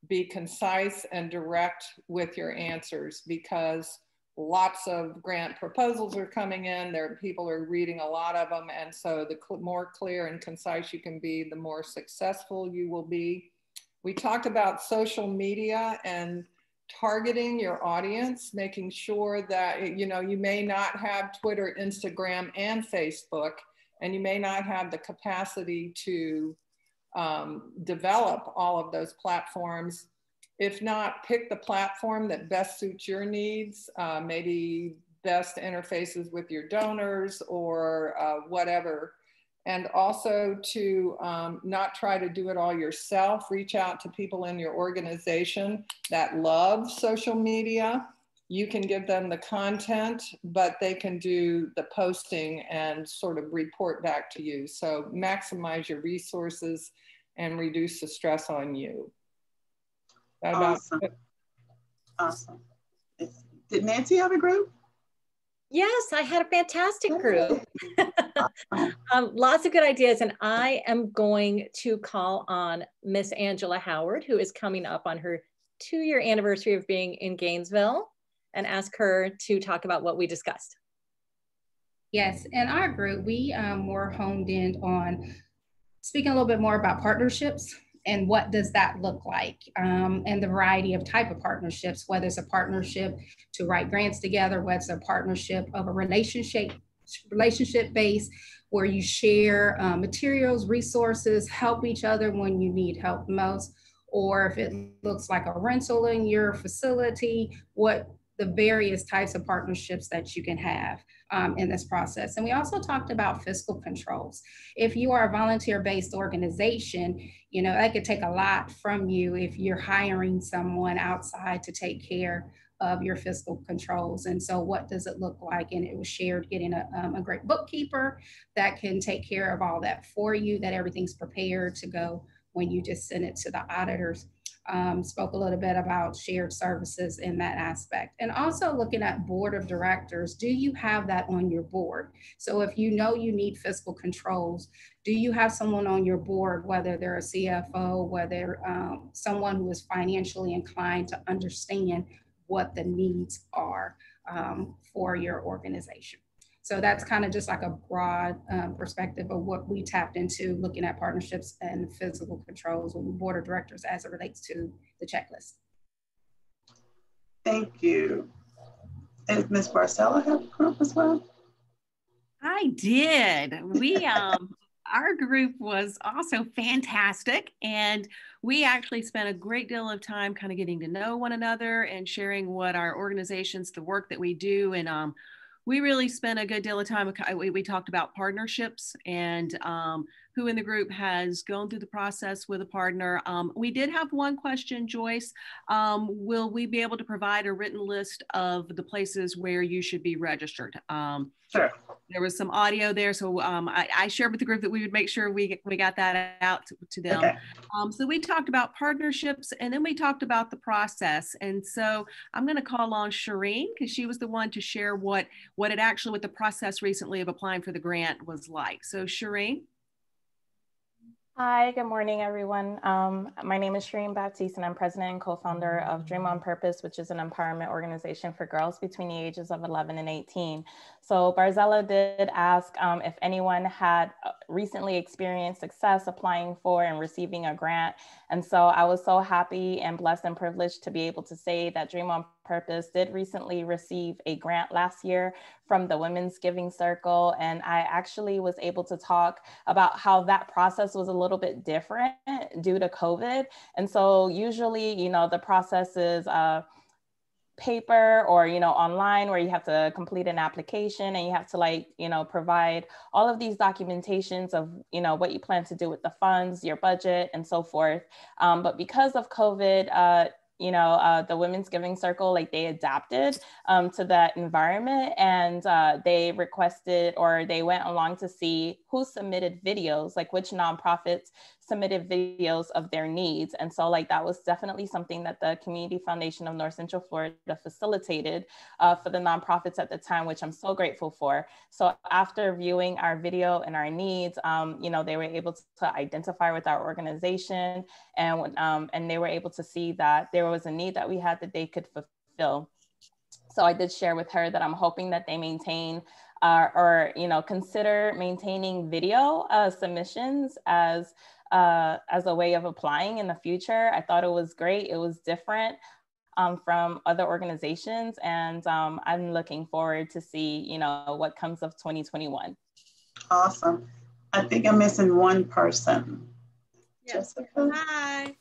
Be concise and direct with your answers, because lots of grant proposals are coming in. People are reading a lot of them. And so the more clear and concise you can be, the more successful you will be. We talked about social media and targeting your audience, making sure that, you may not have Twitter, Instagram, and Facebook, and you may not have the capacity to develop all of those platforms. If not, pick the platform that best suits your needs, maybe best interfaces with your donors or whatever. And also to not try to do it all yourself. Reach out to people in your organization that love social media. You can give them the content, but they can do the posting and sort of report back to you. So maximize your resources and reduce the stress on you. Awesome. Awesome. Did Nancy have a group? Yes, I had a fantastic group. Lots of good ideas. And I am going to call on Miss Angela Howard, who is coming up on her 2-year anniversary of being in Gainesville, and ask her to talk about what we discussed. Yes, in our group, we were honed in on speaking a little bit more about partnerships and what does that look like, and the variety of type of partnerships, whether it's a partnership to write grants together, whether it's a partnership of a relationship base where you share materials, resources, help each other when you need help most, or if it looks like a rental in your facility, what the various types of partnerships that you can have in this process. And we also talked about fiscal controls. If you are a volunteer-based organization, that could take a lot from you if you're hiring someone outside to take care of your fiscal controls. And so what does it look like? And it was shared getting a great bookkeeper that can take care of all that for you, that everything's prepared to go when you just send it to the auditors. Spoke a little bit about shared services in that aspect. And also looking at board of directors, do you have that on your board? So if you know you need fiscal controls, do you have someone on your board, whether they're a CFO, whether someone who is financially inclined to understand what the needs are for your organization? So that's kind of just like a broad perspective of what we tapped into looking at partnerships and physical controls with the board of directors as it relates to the checklist. Thank you. And Ms. Barcella have a group as well? I did. Our group was also fantastic, and we actually spent a great deal of time kind of getting to know one another and sharing what our organizations, the work that we do, and we really spent a good deal of time. We talked about partnerships and who in the group has gone through the process with a partner. We did have one question, Joyce. Will we be able to provide a written list of the places where you should be registered? Sure. There was some audio there, so I shared with the group that we would make sure we got that out to them. Okay. So we talked about partnerships, and then we talked about the process. And so I'm going to call on Shireen, because she was the one to share what the process recently of applying for the grant was like. So Shireen. Hi, good morning, everyone. My name is Shireen Baptiste, and I'm president and co-founder of Dream on Purpose, which is an empowerment organization for girls between the ages of 11 and 18. So Barzella did ask if anyone had recently experienced success applying for and receiving a grant. And so I was so happy and blessed and privileged to be able to say that Dream on Purpose did recently receive a grant last year from the Women's Giving Circle. And I actually was able to talk about how that process was a little bit different due to COVID. And so usually, the process is paper or, online, where you have to complete an application and you have to provide all of these documentations of, what you plan to do with the funds, your budget, and so forth. But because of COVID, the Women's Giving Circle, they adapted to that environment, and they requested, or they went along to see who submitted videos, which nonprofits submitted videos of their needs. And so that was definitely something that the Community Foundation of North Central Florida facilitated for the nonprofits at the time, which I'm so grateful for. So after viewing our video and our needs, they were able to identify with our organization, and they were able to see that there was a need that we had that they could fulfill. So I did share with her that I'm hoping that they maintain consider maintaining video submissions as a way of applying in the future. I thought it was great. It was different from other organizations, and I'm looking forward to see, what comes of 2021. Awesome. I think I'm missing one person. Yes. Jessica. Hi.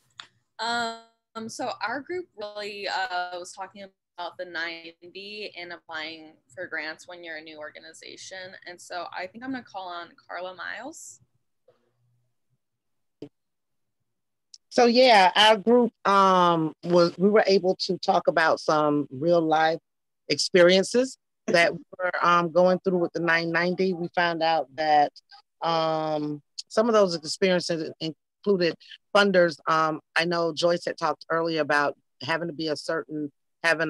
So our group really was talking about the 90 and applying for grants when you're a new organization. And so I think I'm gonna call on Carla Miles. So yeah, our group we were able to talk about some real life experiences that we were going through with the 990. We found out that some of those experiences included funders. I know Joyce had talked earlier about having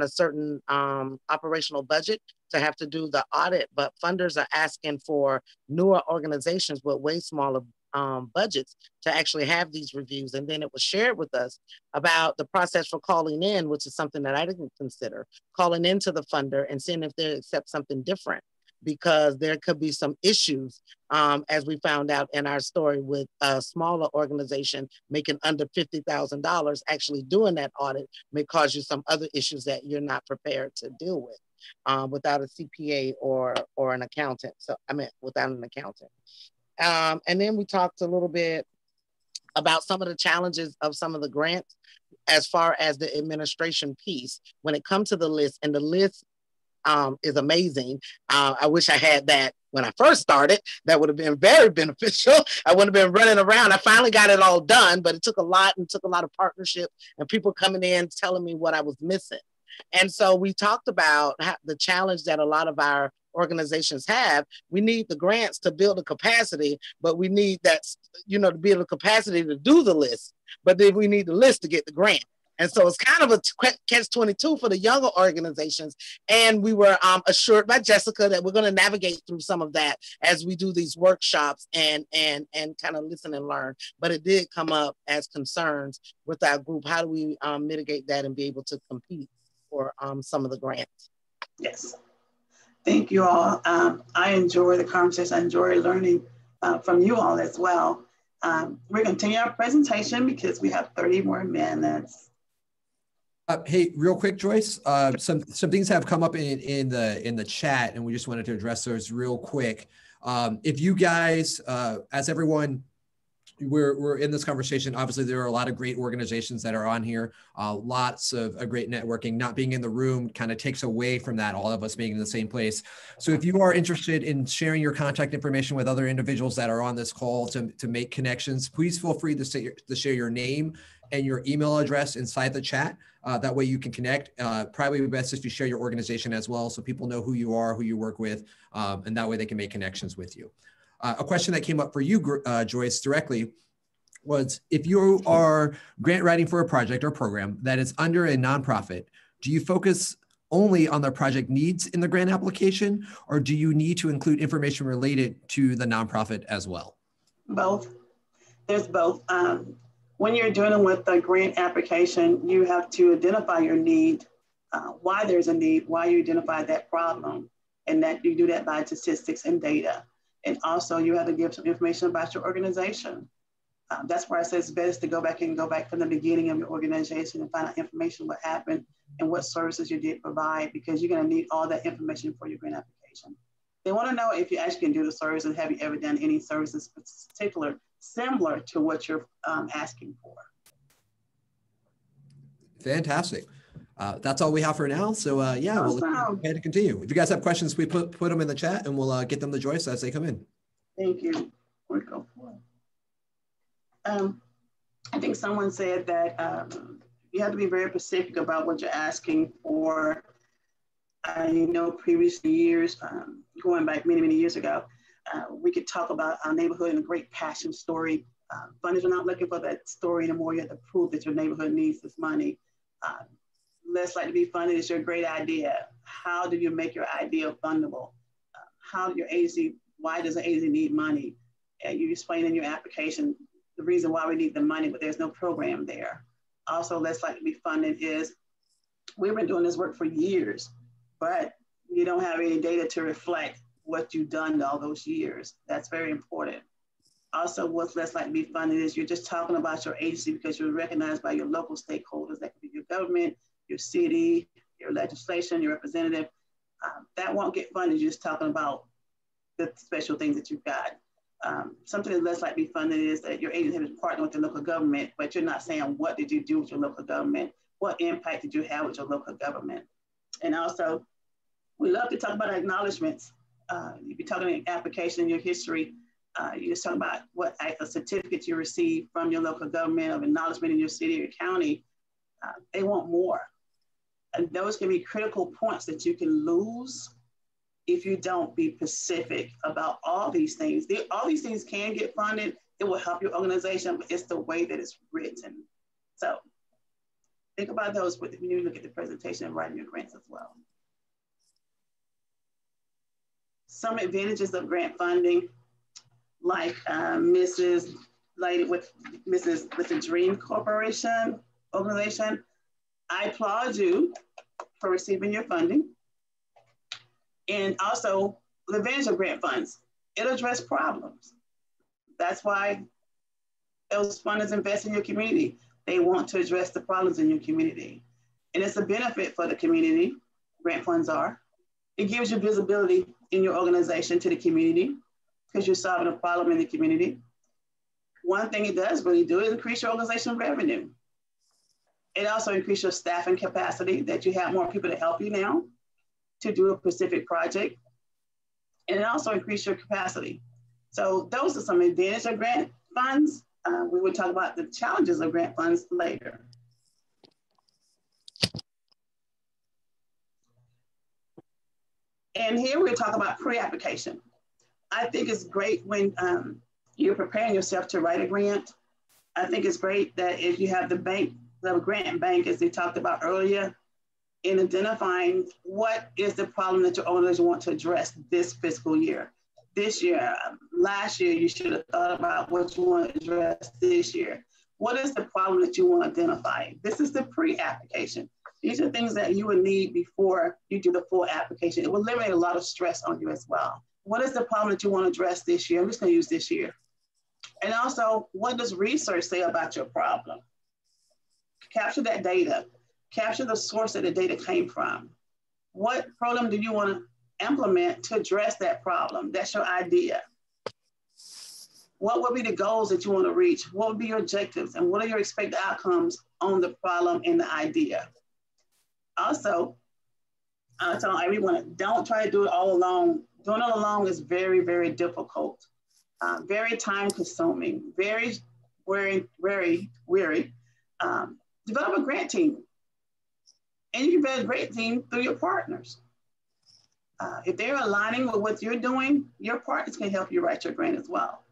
a certain operational budget to have to do the audit, but funders are asking for newer organizations with way smaller budgets to actually have these reviews. And then it was shared with us about the process for calling in, which is something that I didn't consider, calling into the funder and seeing if they accept something different, because there could be some issues, as we found out in our story, with a smaller organization making under $50,000. Actually doing that audit may cause you some other issues that you're not prepared to deal with without a CPA or an accountant. So without an accountant. And then we talked a little bit about some of the challenges of some of the grants as far as the administration piece when it comes to the list. And the list is amazing. I wish I had that when I first started. That would have been very beneficial. I wouldn't have been running around. I finally got it all done, but it took a lot, and took a lot of partnership and people coming in telling me what I was missing. And so we talked about the challenge that a lot of our organizations have. We need the grants to build a capacity, but we need that, to build a capacity to do the list. But then we need the list to get the grant. And so it's kind of a catch-22 for the younger organizations. And we were assured by Jessica that we're going to navigate through some of that as we do these workshops and kind of listen and learn. But it did come up as concerns with our group. How do we mitigate that and be able to compete for some of the grants? Yes. Thank you all. I enjoy the conversation. I enjoy learning from you all as well. We're going to continue our presentation because we have 30 more minutes. Hey, real quick, Joyce, some things have come up in the chat, and we just wanted to address those real quick. If you guys, as everyone we're in this conversation. Obviously, there are a lot of great organizations that are on here. Lots of great networking. Not being in the room kind of takes away from that, all of us being in the same place. So if you are interested in sharing your contact information with other individuals that are on this call to make connections, please feel free to share your name and your email address inside the chat. That way you can connect. Probably best if you share your organization as well, so people know who you are, who you work with, and that way they can make connections with you. A question that came up for you, Joyce, directly was, if you are grant writing for a project or program that is under a nonprofit, do you focus only on the project needs in the grant application, or do you need to include information related to the nonprofit as well? Both. There's both. When you're dealing with the grant application, you have to identify your need, why there's a need, why you identify that problem, and that you do that by statistics and data. And also you have to give some information about your organization. That's where I say it's best to go back from the beginning of your organization and find out information, what happened and what services you did provide, because you're gonna need all that information for your grant application. They wanna know if you actually can do the service and have you ever done any services similar to what you're asking for. Fantastic. That's all we have for now. So yeah, we'll go ahead and continue. If you guys have questions, we put them in the chat and we'll get them to Joyce as they come in. Thank you. We'll go for it. I think someone said that you have to be very specific about what you're asking for. I know previous years, going back many, many years ago, we could talk about our neighborhood and a great passion story. Funders are not looking for that story anymore. You have to prove that your neighborhood needs this money. Less likely to be funded is your great idea. How do you make your idea fundable? How your agency, why does an agency need money? You explain in your application the reason why we need the money, but there's no program there. Also, less likely to be funded is, we've been doing this work for years, but you don't have any data to reflect what you've done all those years. That's very important. Also, what's less likely to be funded is you're just talking about your agency because you're recognized by your local stakeholders. That could be your government, your city, your legislation, your representative. That won't get funded. You're just talking about the special things that you've got. Something that's less likely to be funded is that your agency has partnered with the local government, but you're not saying what did you do with your local government? What impact did you have with your local government? And also, we love to talk about acknowledgments. You'd be talking in application, your history. You just talk about what a certificate you received from your local government of acknowledgement in your city or county. They want more. And those can be critical points that you can lose if you don't be specific about all these things. All these things can get funded. It will help your organization, but it's the way that it's written. So think about those when you look at the presentation and writing your grants as well. Some advantages of grant funding, like Mrs. Lady with the Dream Corporation organization. I applaud you for receiving your funding. And also the advantage of grant funds, it addresses problems. That's why those funders invest in your community. They want to address the problems in your community. And it's a benefit for the community, grant funds are. It gives you visibility in your organization to the community because you're solving a problem in the community. One thing it does really do is increase your organization revenue. It also increases your staffing capacity, that you have more people to help you now to do a specific project. And it also increases your capacity. So those are some advantages of grant funds. We will talk about the challenges of grant funds later. And here we're talking about pre-application. I think it's great when you're preparing yourself to write a grant. I think it's great that if you have the grant bank, as they talked about earlier, in identifying what is the problem that your organization want to address this fiscal year. This year, last year, you should have thought about what you want to address this year. What is the problem that you want to identify? This is the pre-application. These are things that you would need before you do the full application. It will eliminate a lot of stress on you as well. What is the problem that you want to address this year? I'm just going to use this year. And also, what does research say about your problem? Capture that data. Capture the source that the data came from. What program do you want to implement to address that problem? That's your idea. What would be the goals that you want to reach? What would be your objectives? And what are your expected outcomes on the problem and the idea? Also, I tell everyone, don't try to do it all alone. Doing it alone is very, very difficult, very time consuming, very weary. Develop a grant team. And you can build a great team through your partners. If they're aligning with what you're doing, your partners can help you write your grant as well.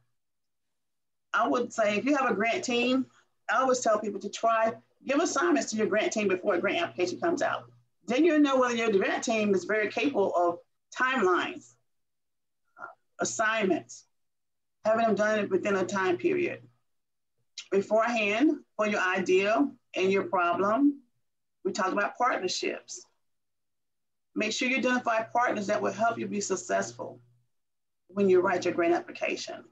I would say if you have a grant team, I always tell people to give assignments to your grant team before a grant application comes out. Then you'll know whether your grant team is very capable of timelines, assignments, having them done within a time period. Beforehand, for your idea and your problem, we talk about partnerships. Make sure you identify partners that will help you be successful when you write your grant application.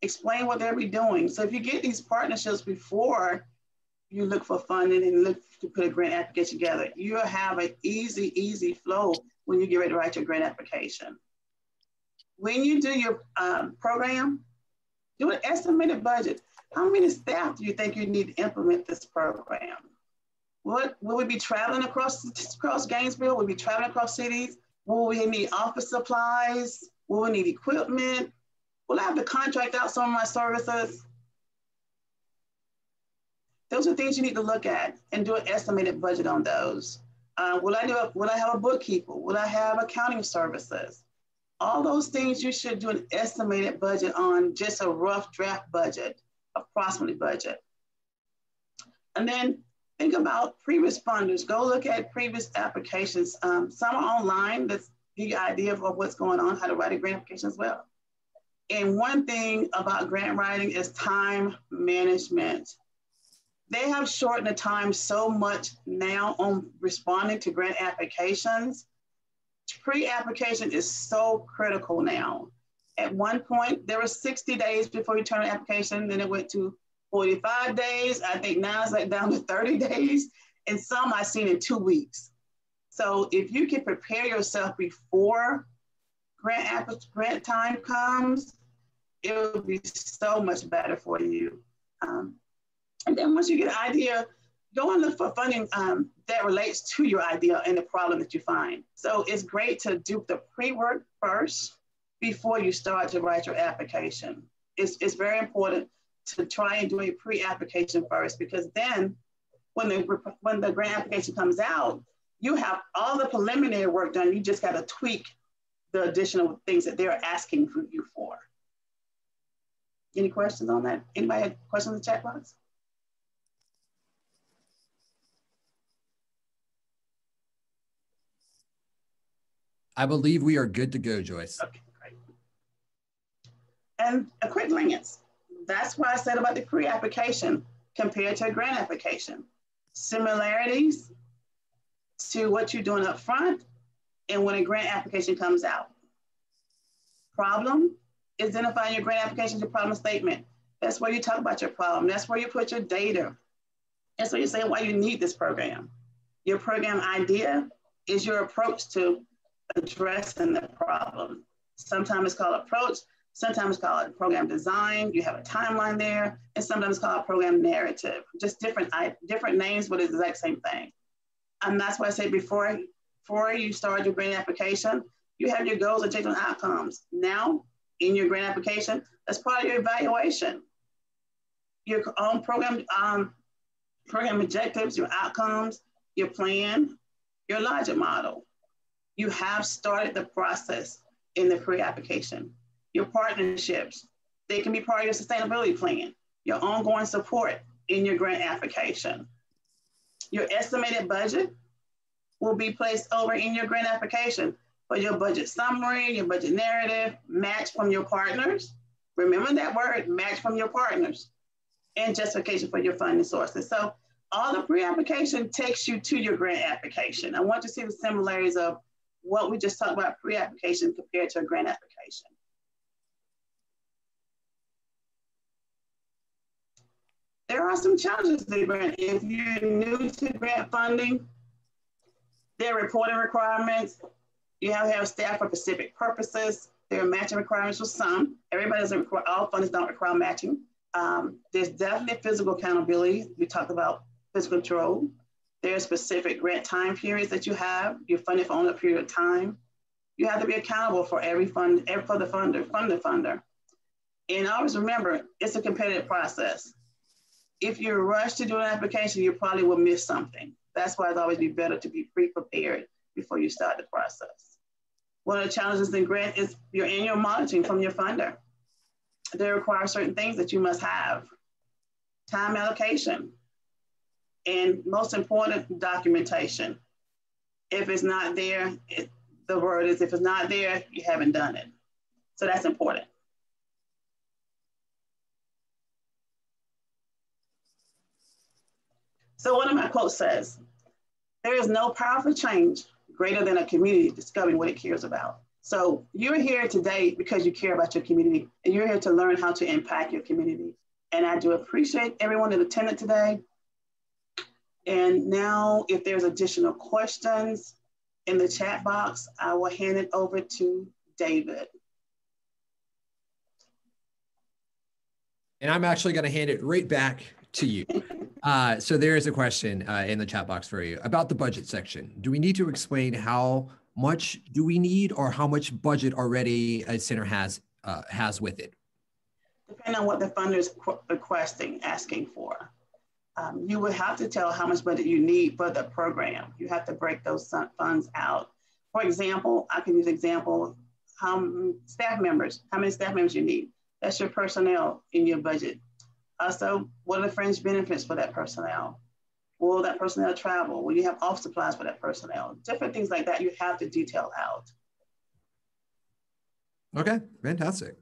Explain what they'll be doing. So if you get these partnerships before you look for funding and look to put a grant application together, you'll have an easy flow when you get ready to write your grant application. When you do your program, do an estimated budget. How many staff do you think you need to implement this program? Will we be traveling across Gainesville? Will we be traveling across cities? Will we need office supplies? Will we need equipment? Will I have to contract out some of my services? Those are things you need to look at and do an estimated budget on those. Will I have a bookkeeper? Will I have accounting services? All those things you should do an estimated budget on, just a rough draft budget, approximately budget. And then think about previous funders. Go look at previous applications. Some are online that give you an idea of what's going on, how to write a grant application as well. And one thing about grant writing is time management. They have shortened the time so much now on responding to grant applications. Pre-application is so critical now. At one point, there were 60 days before you turn an application, then it went to 45 days. I think now it's like down to 30 days, and some I've seen in 2 weeks. So if you can prepare yourself before grant time comes, it will be so much better for you. And then once you get an idea, go and look for funding that relates to your idea and the problem that you find. So it's great to do the pre-work first before you start to write your application. It's very important to try and do a pre-application first, because then when the grant application comes out, you have all the preliminary work done. You just got to tweak the additional things that they're asking for you for. Any questions on that? Anybody have questions in the chat box? I believe we are good to go, Joyce. Okay, great. And a quick glance. That's what I said about the pre-application compared to a grant application. Similarities to what you're doing up front and when a grant application comes out. Problem, identifying your grant application, your problem statement. That's where you talk about your problem. That's where you put your data. That's where you say why you need this program. Your program idea is your approach to addressing the problem. Sometimes it's called approach, sometimes it's called program design. You have a timeline there, and sometimes it's called program narrative. Just different names, but it's the exact same thing. And that's why I say before you start your grant application, you have your goals, objectives, and outcomes. Now, in your grant application, that's part of your evaluation. Your own program objectives, your outcomes, your plan, your logic model. You have started the process in the pre-application. Your partnerships, they can be part of your sustainability plan. Your ongoing support in your grant application. Your estimated budget will be placed over in your grant application for your budget summary, your budget narrative, match from your partners. Remember that word, match from your partners, and justification for your funding sources. So all the pre-application takes you to your grant application. I want you to see the similarities of what we just talked about pre-application compared to a grant application. There are some challenges to the grant. If you're new to grant funding, there are reporting requirements. You have to have staff for specific purposes. There are matching requirements for some. Everybody doesn't require, all funders don't require matching. There's definitely physical accountability. We talked about physical control. There are specific grant time periods that you have. You're funded for only a period of time. You have to be accountable for every fund, for the funder. And always remember, it's a competitive process. If you're rushed to do an application, you probably will miss something. That's why it's always be better to be pre-prepared before you start the process. One of the challenges in grant is your annual monitoring from your funder. They require certain things that you must have. Time allocation, and most important, documentation. If it's not there, the word is, if it's not there, you haven't done it. So that's important. So one of my quotes says, there is no powerful change greater than a community discovering what it cares about. So you're here today because you care about your community, and you're here to learn how to impact your community. And I do appreciate everyone that attended today. And now if there's additional questions in the chat box, I will hand it over to David. And I'm actually going to hand it right back to you. So there is a question in the chat box for you about the budget section. Do we need to explain how much do we need, or how much budget already a center has with it? Depending on what the funder is requesting, asking for. You would have to tell how much budget you need for the program. You have to break those funds out. For example, I can use example, how many staff members you need. That's your personnel in your budget. Also, what are the fringe benefits for that personnel? Will that personnel travel? Will you have office supplies for that personnel? Different things like that you have to detail out. Okay, fantastic.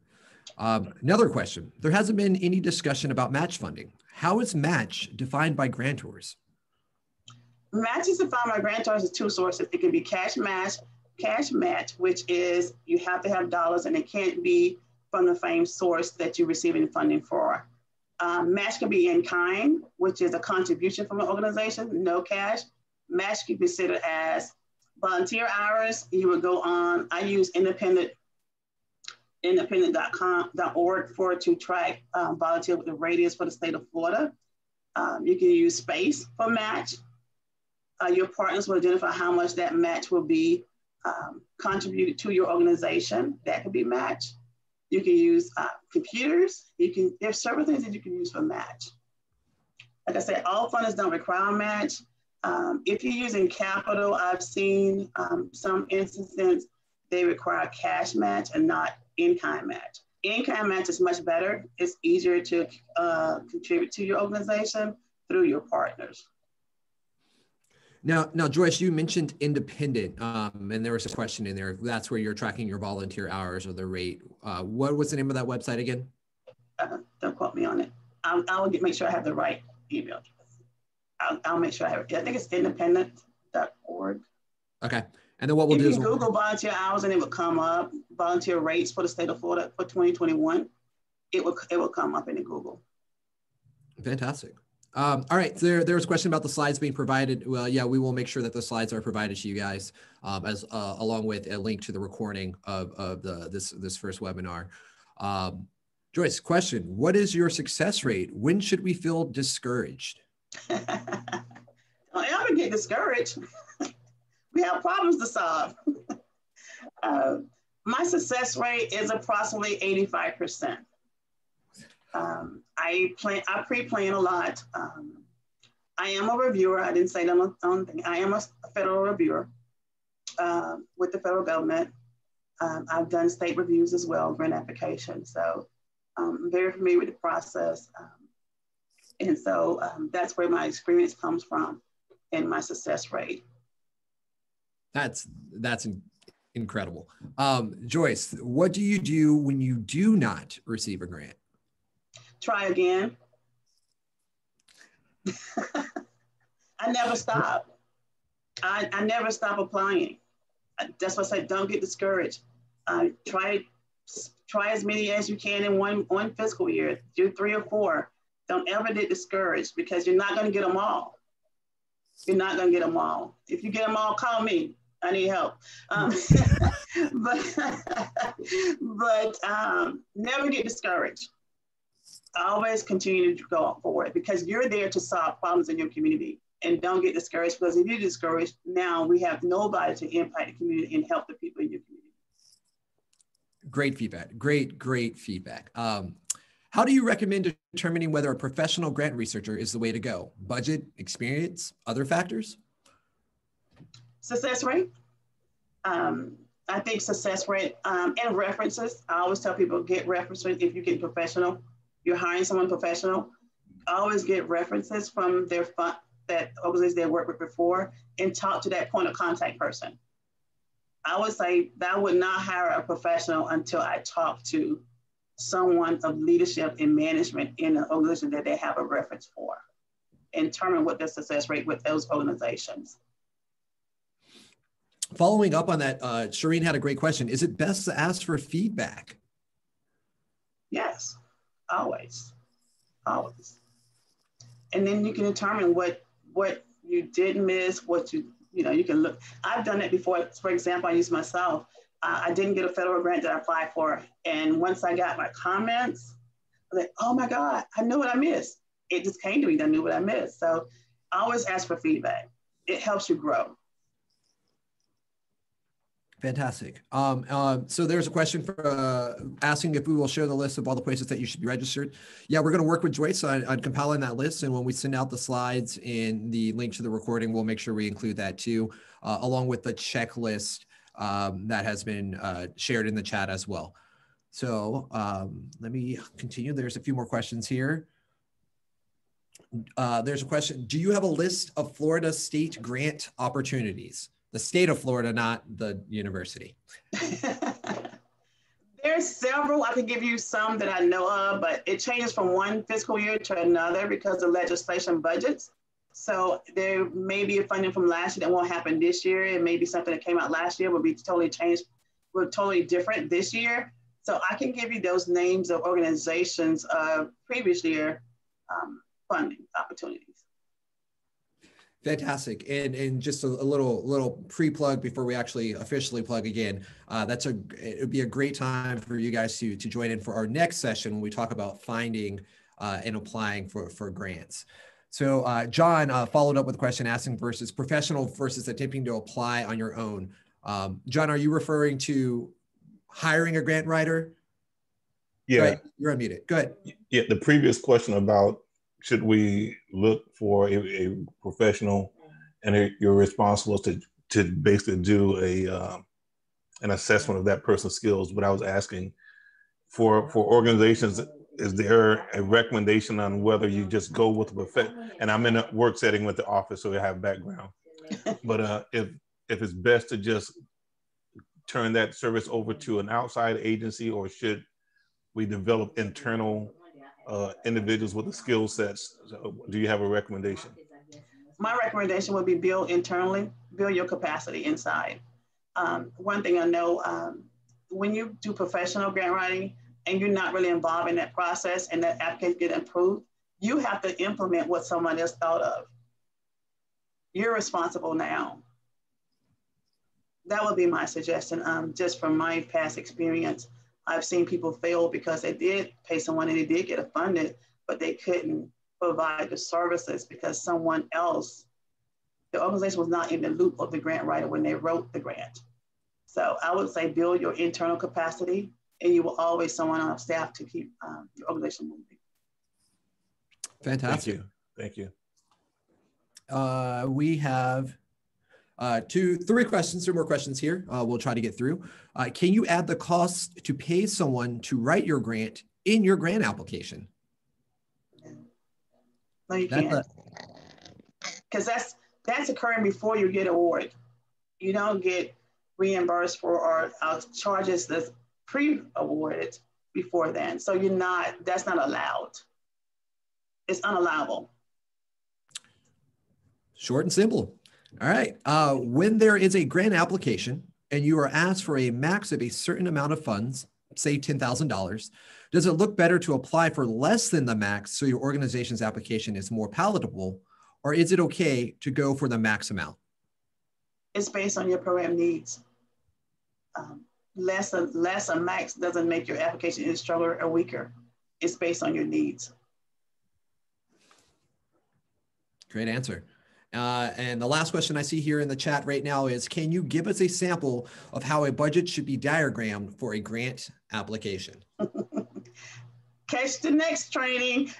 Another question. There hasn't been any discussion about match funding. How is match defined by grantors? Match is defined by grantors as two sources. It can be cash match, which is you have to have dollars and it can't be from the same source that you're receiving funding for. Match can be in kind, which is a contribution from an organization, no cash. Match can be considered as volunteer hours. You would go on, I use independent.org to track volunteer with the radius for the state of Florida. You can use space for match. Your partners will identify how much that match will be contributed to your organization. That could be match. You can use computers. There's several things that you can use for match. Like I said, all funders don't require a match. If you're using capital, I've seen some instances, they require cash match and not in-kind match. In-kind match is much better. It's easier to contribute to your organization through your partners. Now, Joyce, you mentioned independent, and there was a question in there. That's where you're tracking your volunteer hours or the rate. What was the name of that website again? Don't quote me on it. I'll make sure I have the right email address. I'll make sure I have it. I think it's independent.org. Okay. And then what we'll do is Google volunteer hours and it will come up. Volunteer rates for the state of Florida for 2021. It will come up in Google. Fantastic. All right, there was a question about the slides being provided. Well, yeah, we will make sure that the slides are provided to you guys as along with a link to the recording of this first webinar. Joyce, question, what is your success rate? When should we feel discouraged? Don't ever get discouraged. We have problems to solve. My success rate is approximately 85%. I pre-plan a lot. I am a reviewer. I didn't say that on thing. I am a federal reviewer with the federal government. I've done state reviews as well, grant applications. So I'm very familiar with the process. And so that's where my experience comes from and my success rate. That's incredible. Joyce, what do you do when you do not receive a grant? Try again. I never stop. I never stop applying. That's why I say don't get discouraged. Try as many as you can in one fiscal year. Do 3 or 4. Don't ever get discouraged because you're not going to get them all. You're not going to get them all. If you get them all, call me. I need help. But never get discouraged. Always continue to go forward because you're there to solve problems in your community. And don't get discouraged, because if you're discouraged, now we have nobody to impact the community and help the people in your community. Great feedback. Great feedback. How do you recommend determining whether a professional grant researcher is the way to go? Budget, experience, other factors? Success rate. I think success rate and references. I always tell people, get references if you get professional. You're hiring someone professional. Always get references from their that organizations they worked with before, and talk to that point of contact person. I would say that I would not hire a professional until I talk to someone of leadership and management in an organization that they have a reference for, and determine what the success rate with those organizations. Following up on that, Shireen had a great question. Is it best to ask for feedback? Yes, always. And then you can determine what you did miss, what you can look. I've done that before. For example, I use myself. I didn't get a federal grant that I applied for. And once I got my comments, I was like, oh my God, I knew what I missed. It just came to me that I knew what I missed. So I always ask for feedback. It helps you grow. Fantastic. So there's a question for asking if we will share the list of all the places that you should be registered. Yeah, we're going to work with Joyce on compiling that list. And when we send out the slides and the link to the recording, we'll make sure we include that too, along with the checklist that has been shared in the chat as well. So let me continue. There's a few more questions here. There's a question. Do you have a list of Florida state grant opportunities? The state of Florida, not the university. There's several. I can give you some that I know of, but it changes from one fiscal year to another because of legislation budgets. So there may be a funding from last year that won't happen this year. It may be something that came out last year will be totally changed, will totally different this year. So I can give you those names of organizations of previous year funding opportunities. Fantastic. And just a little pre-plug before we actually officially plug again. It would be a great time for you guys to join in for our next session when we talk about finding and applying for grants. So John followed up with a question asking versus professional versus attempting to apply on your own. John, are you referring to hiring a grant writer? Yeah. Right. You're unmuted. Go ahead. Yeah, the previous question about should we look for a professional, and your response was to basically do an assessment of that person's skills. But I was asking for organizations, is there a recommendation on whether you just go with a professional? And I'm in a work setting with the office, so I have background. But if it's best to just turn that service over to an outside agency, or should we develop internal individuals with the skill sets? So do you have a recommendation? My recommendation would be build internally, build your capacity inside. One thing I know, when you do professional grant writing and you're not really involved in that process and that applications get approved, you have to implement what someone else thought of. You're responsible now. That would be my suggestion, just from my past experience. I've seen people fail because they did pay someone and they did get it funded, but they couldn't provide the services because someone else, the organization was not in the loop of the grant writer when they wrote the grant. So I would say build your internal capacity, and you will always someone on staff to keep your organization moving. Fantastic. Thank you. We have three more questions here. We'll try to get through. Can you add the cost to pay someone to write your grant in your grant application? No, you can't. Because that's occurring before you get awarded. You don't get reimbursed for our charges that's pre-awarded before then. So that's not allowed. It's unallowable. Short and simple. All right. When there is a grant application and you are asked for a max of a certain amount of funds, say $10,000, does it look better to apply for less than the max so your organization's application is more palatable, or is it okay to go for the max amount? It's based on your program needs. Less or max doesn't make your application any stronger or weaker. It's based on your needs. Great answer. And the last question I see here in the chat right now is, can you give us a sample of how a budget should be diagrammed for a grant application? Catch the next training.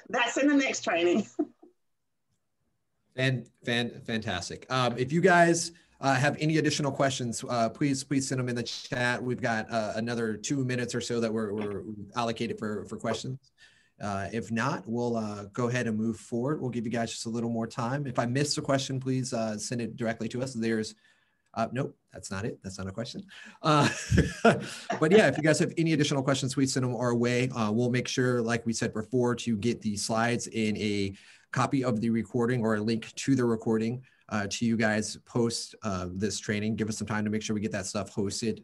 That's in the next training. And fantastic. If you guys have any additional questions, please send them in the chat. We've got another 2 minutes or so that we're allocated for questions. If not, we'll go ahead and move forward. We'll give you guys just a little more time. If I missed a question, please send it directly to us. There's, nope, that's not it. That's not a question. But yeah, if you guys have any additional questions, please send them our way. We'll make sure, like we said before, to get the slides in a copy of the recording or a link to the recording to you guys post this training. Give us some time to make sure we get that stuff hosted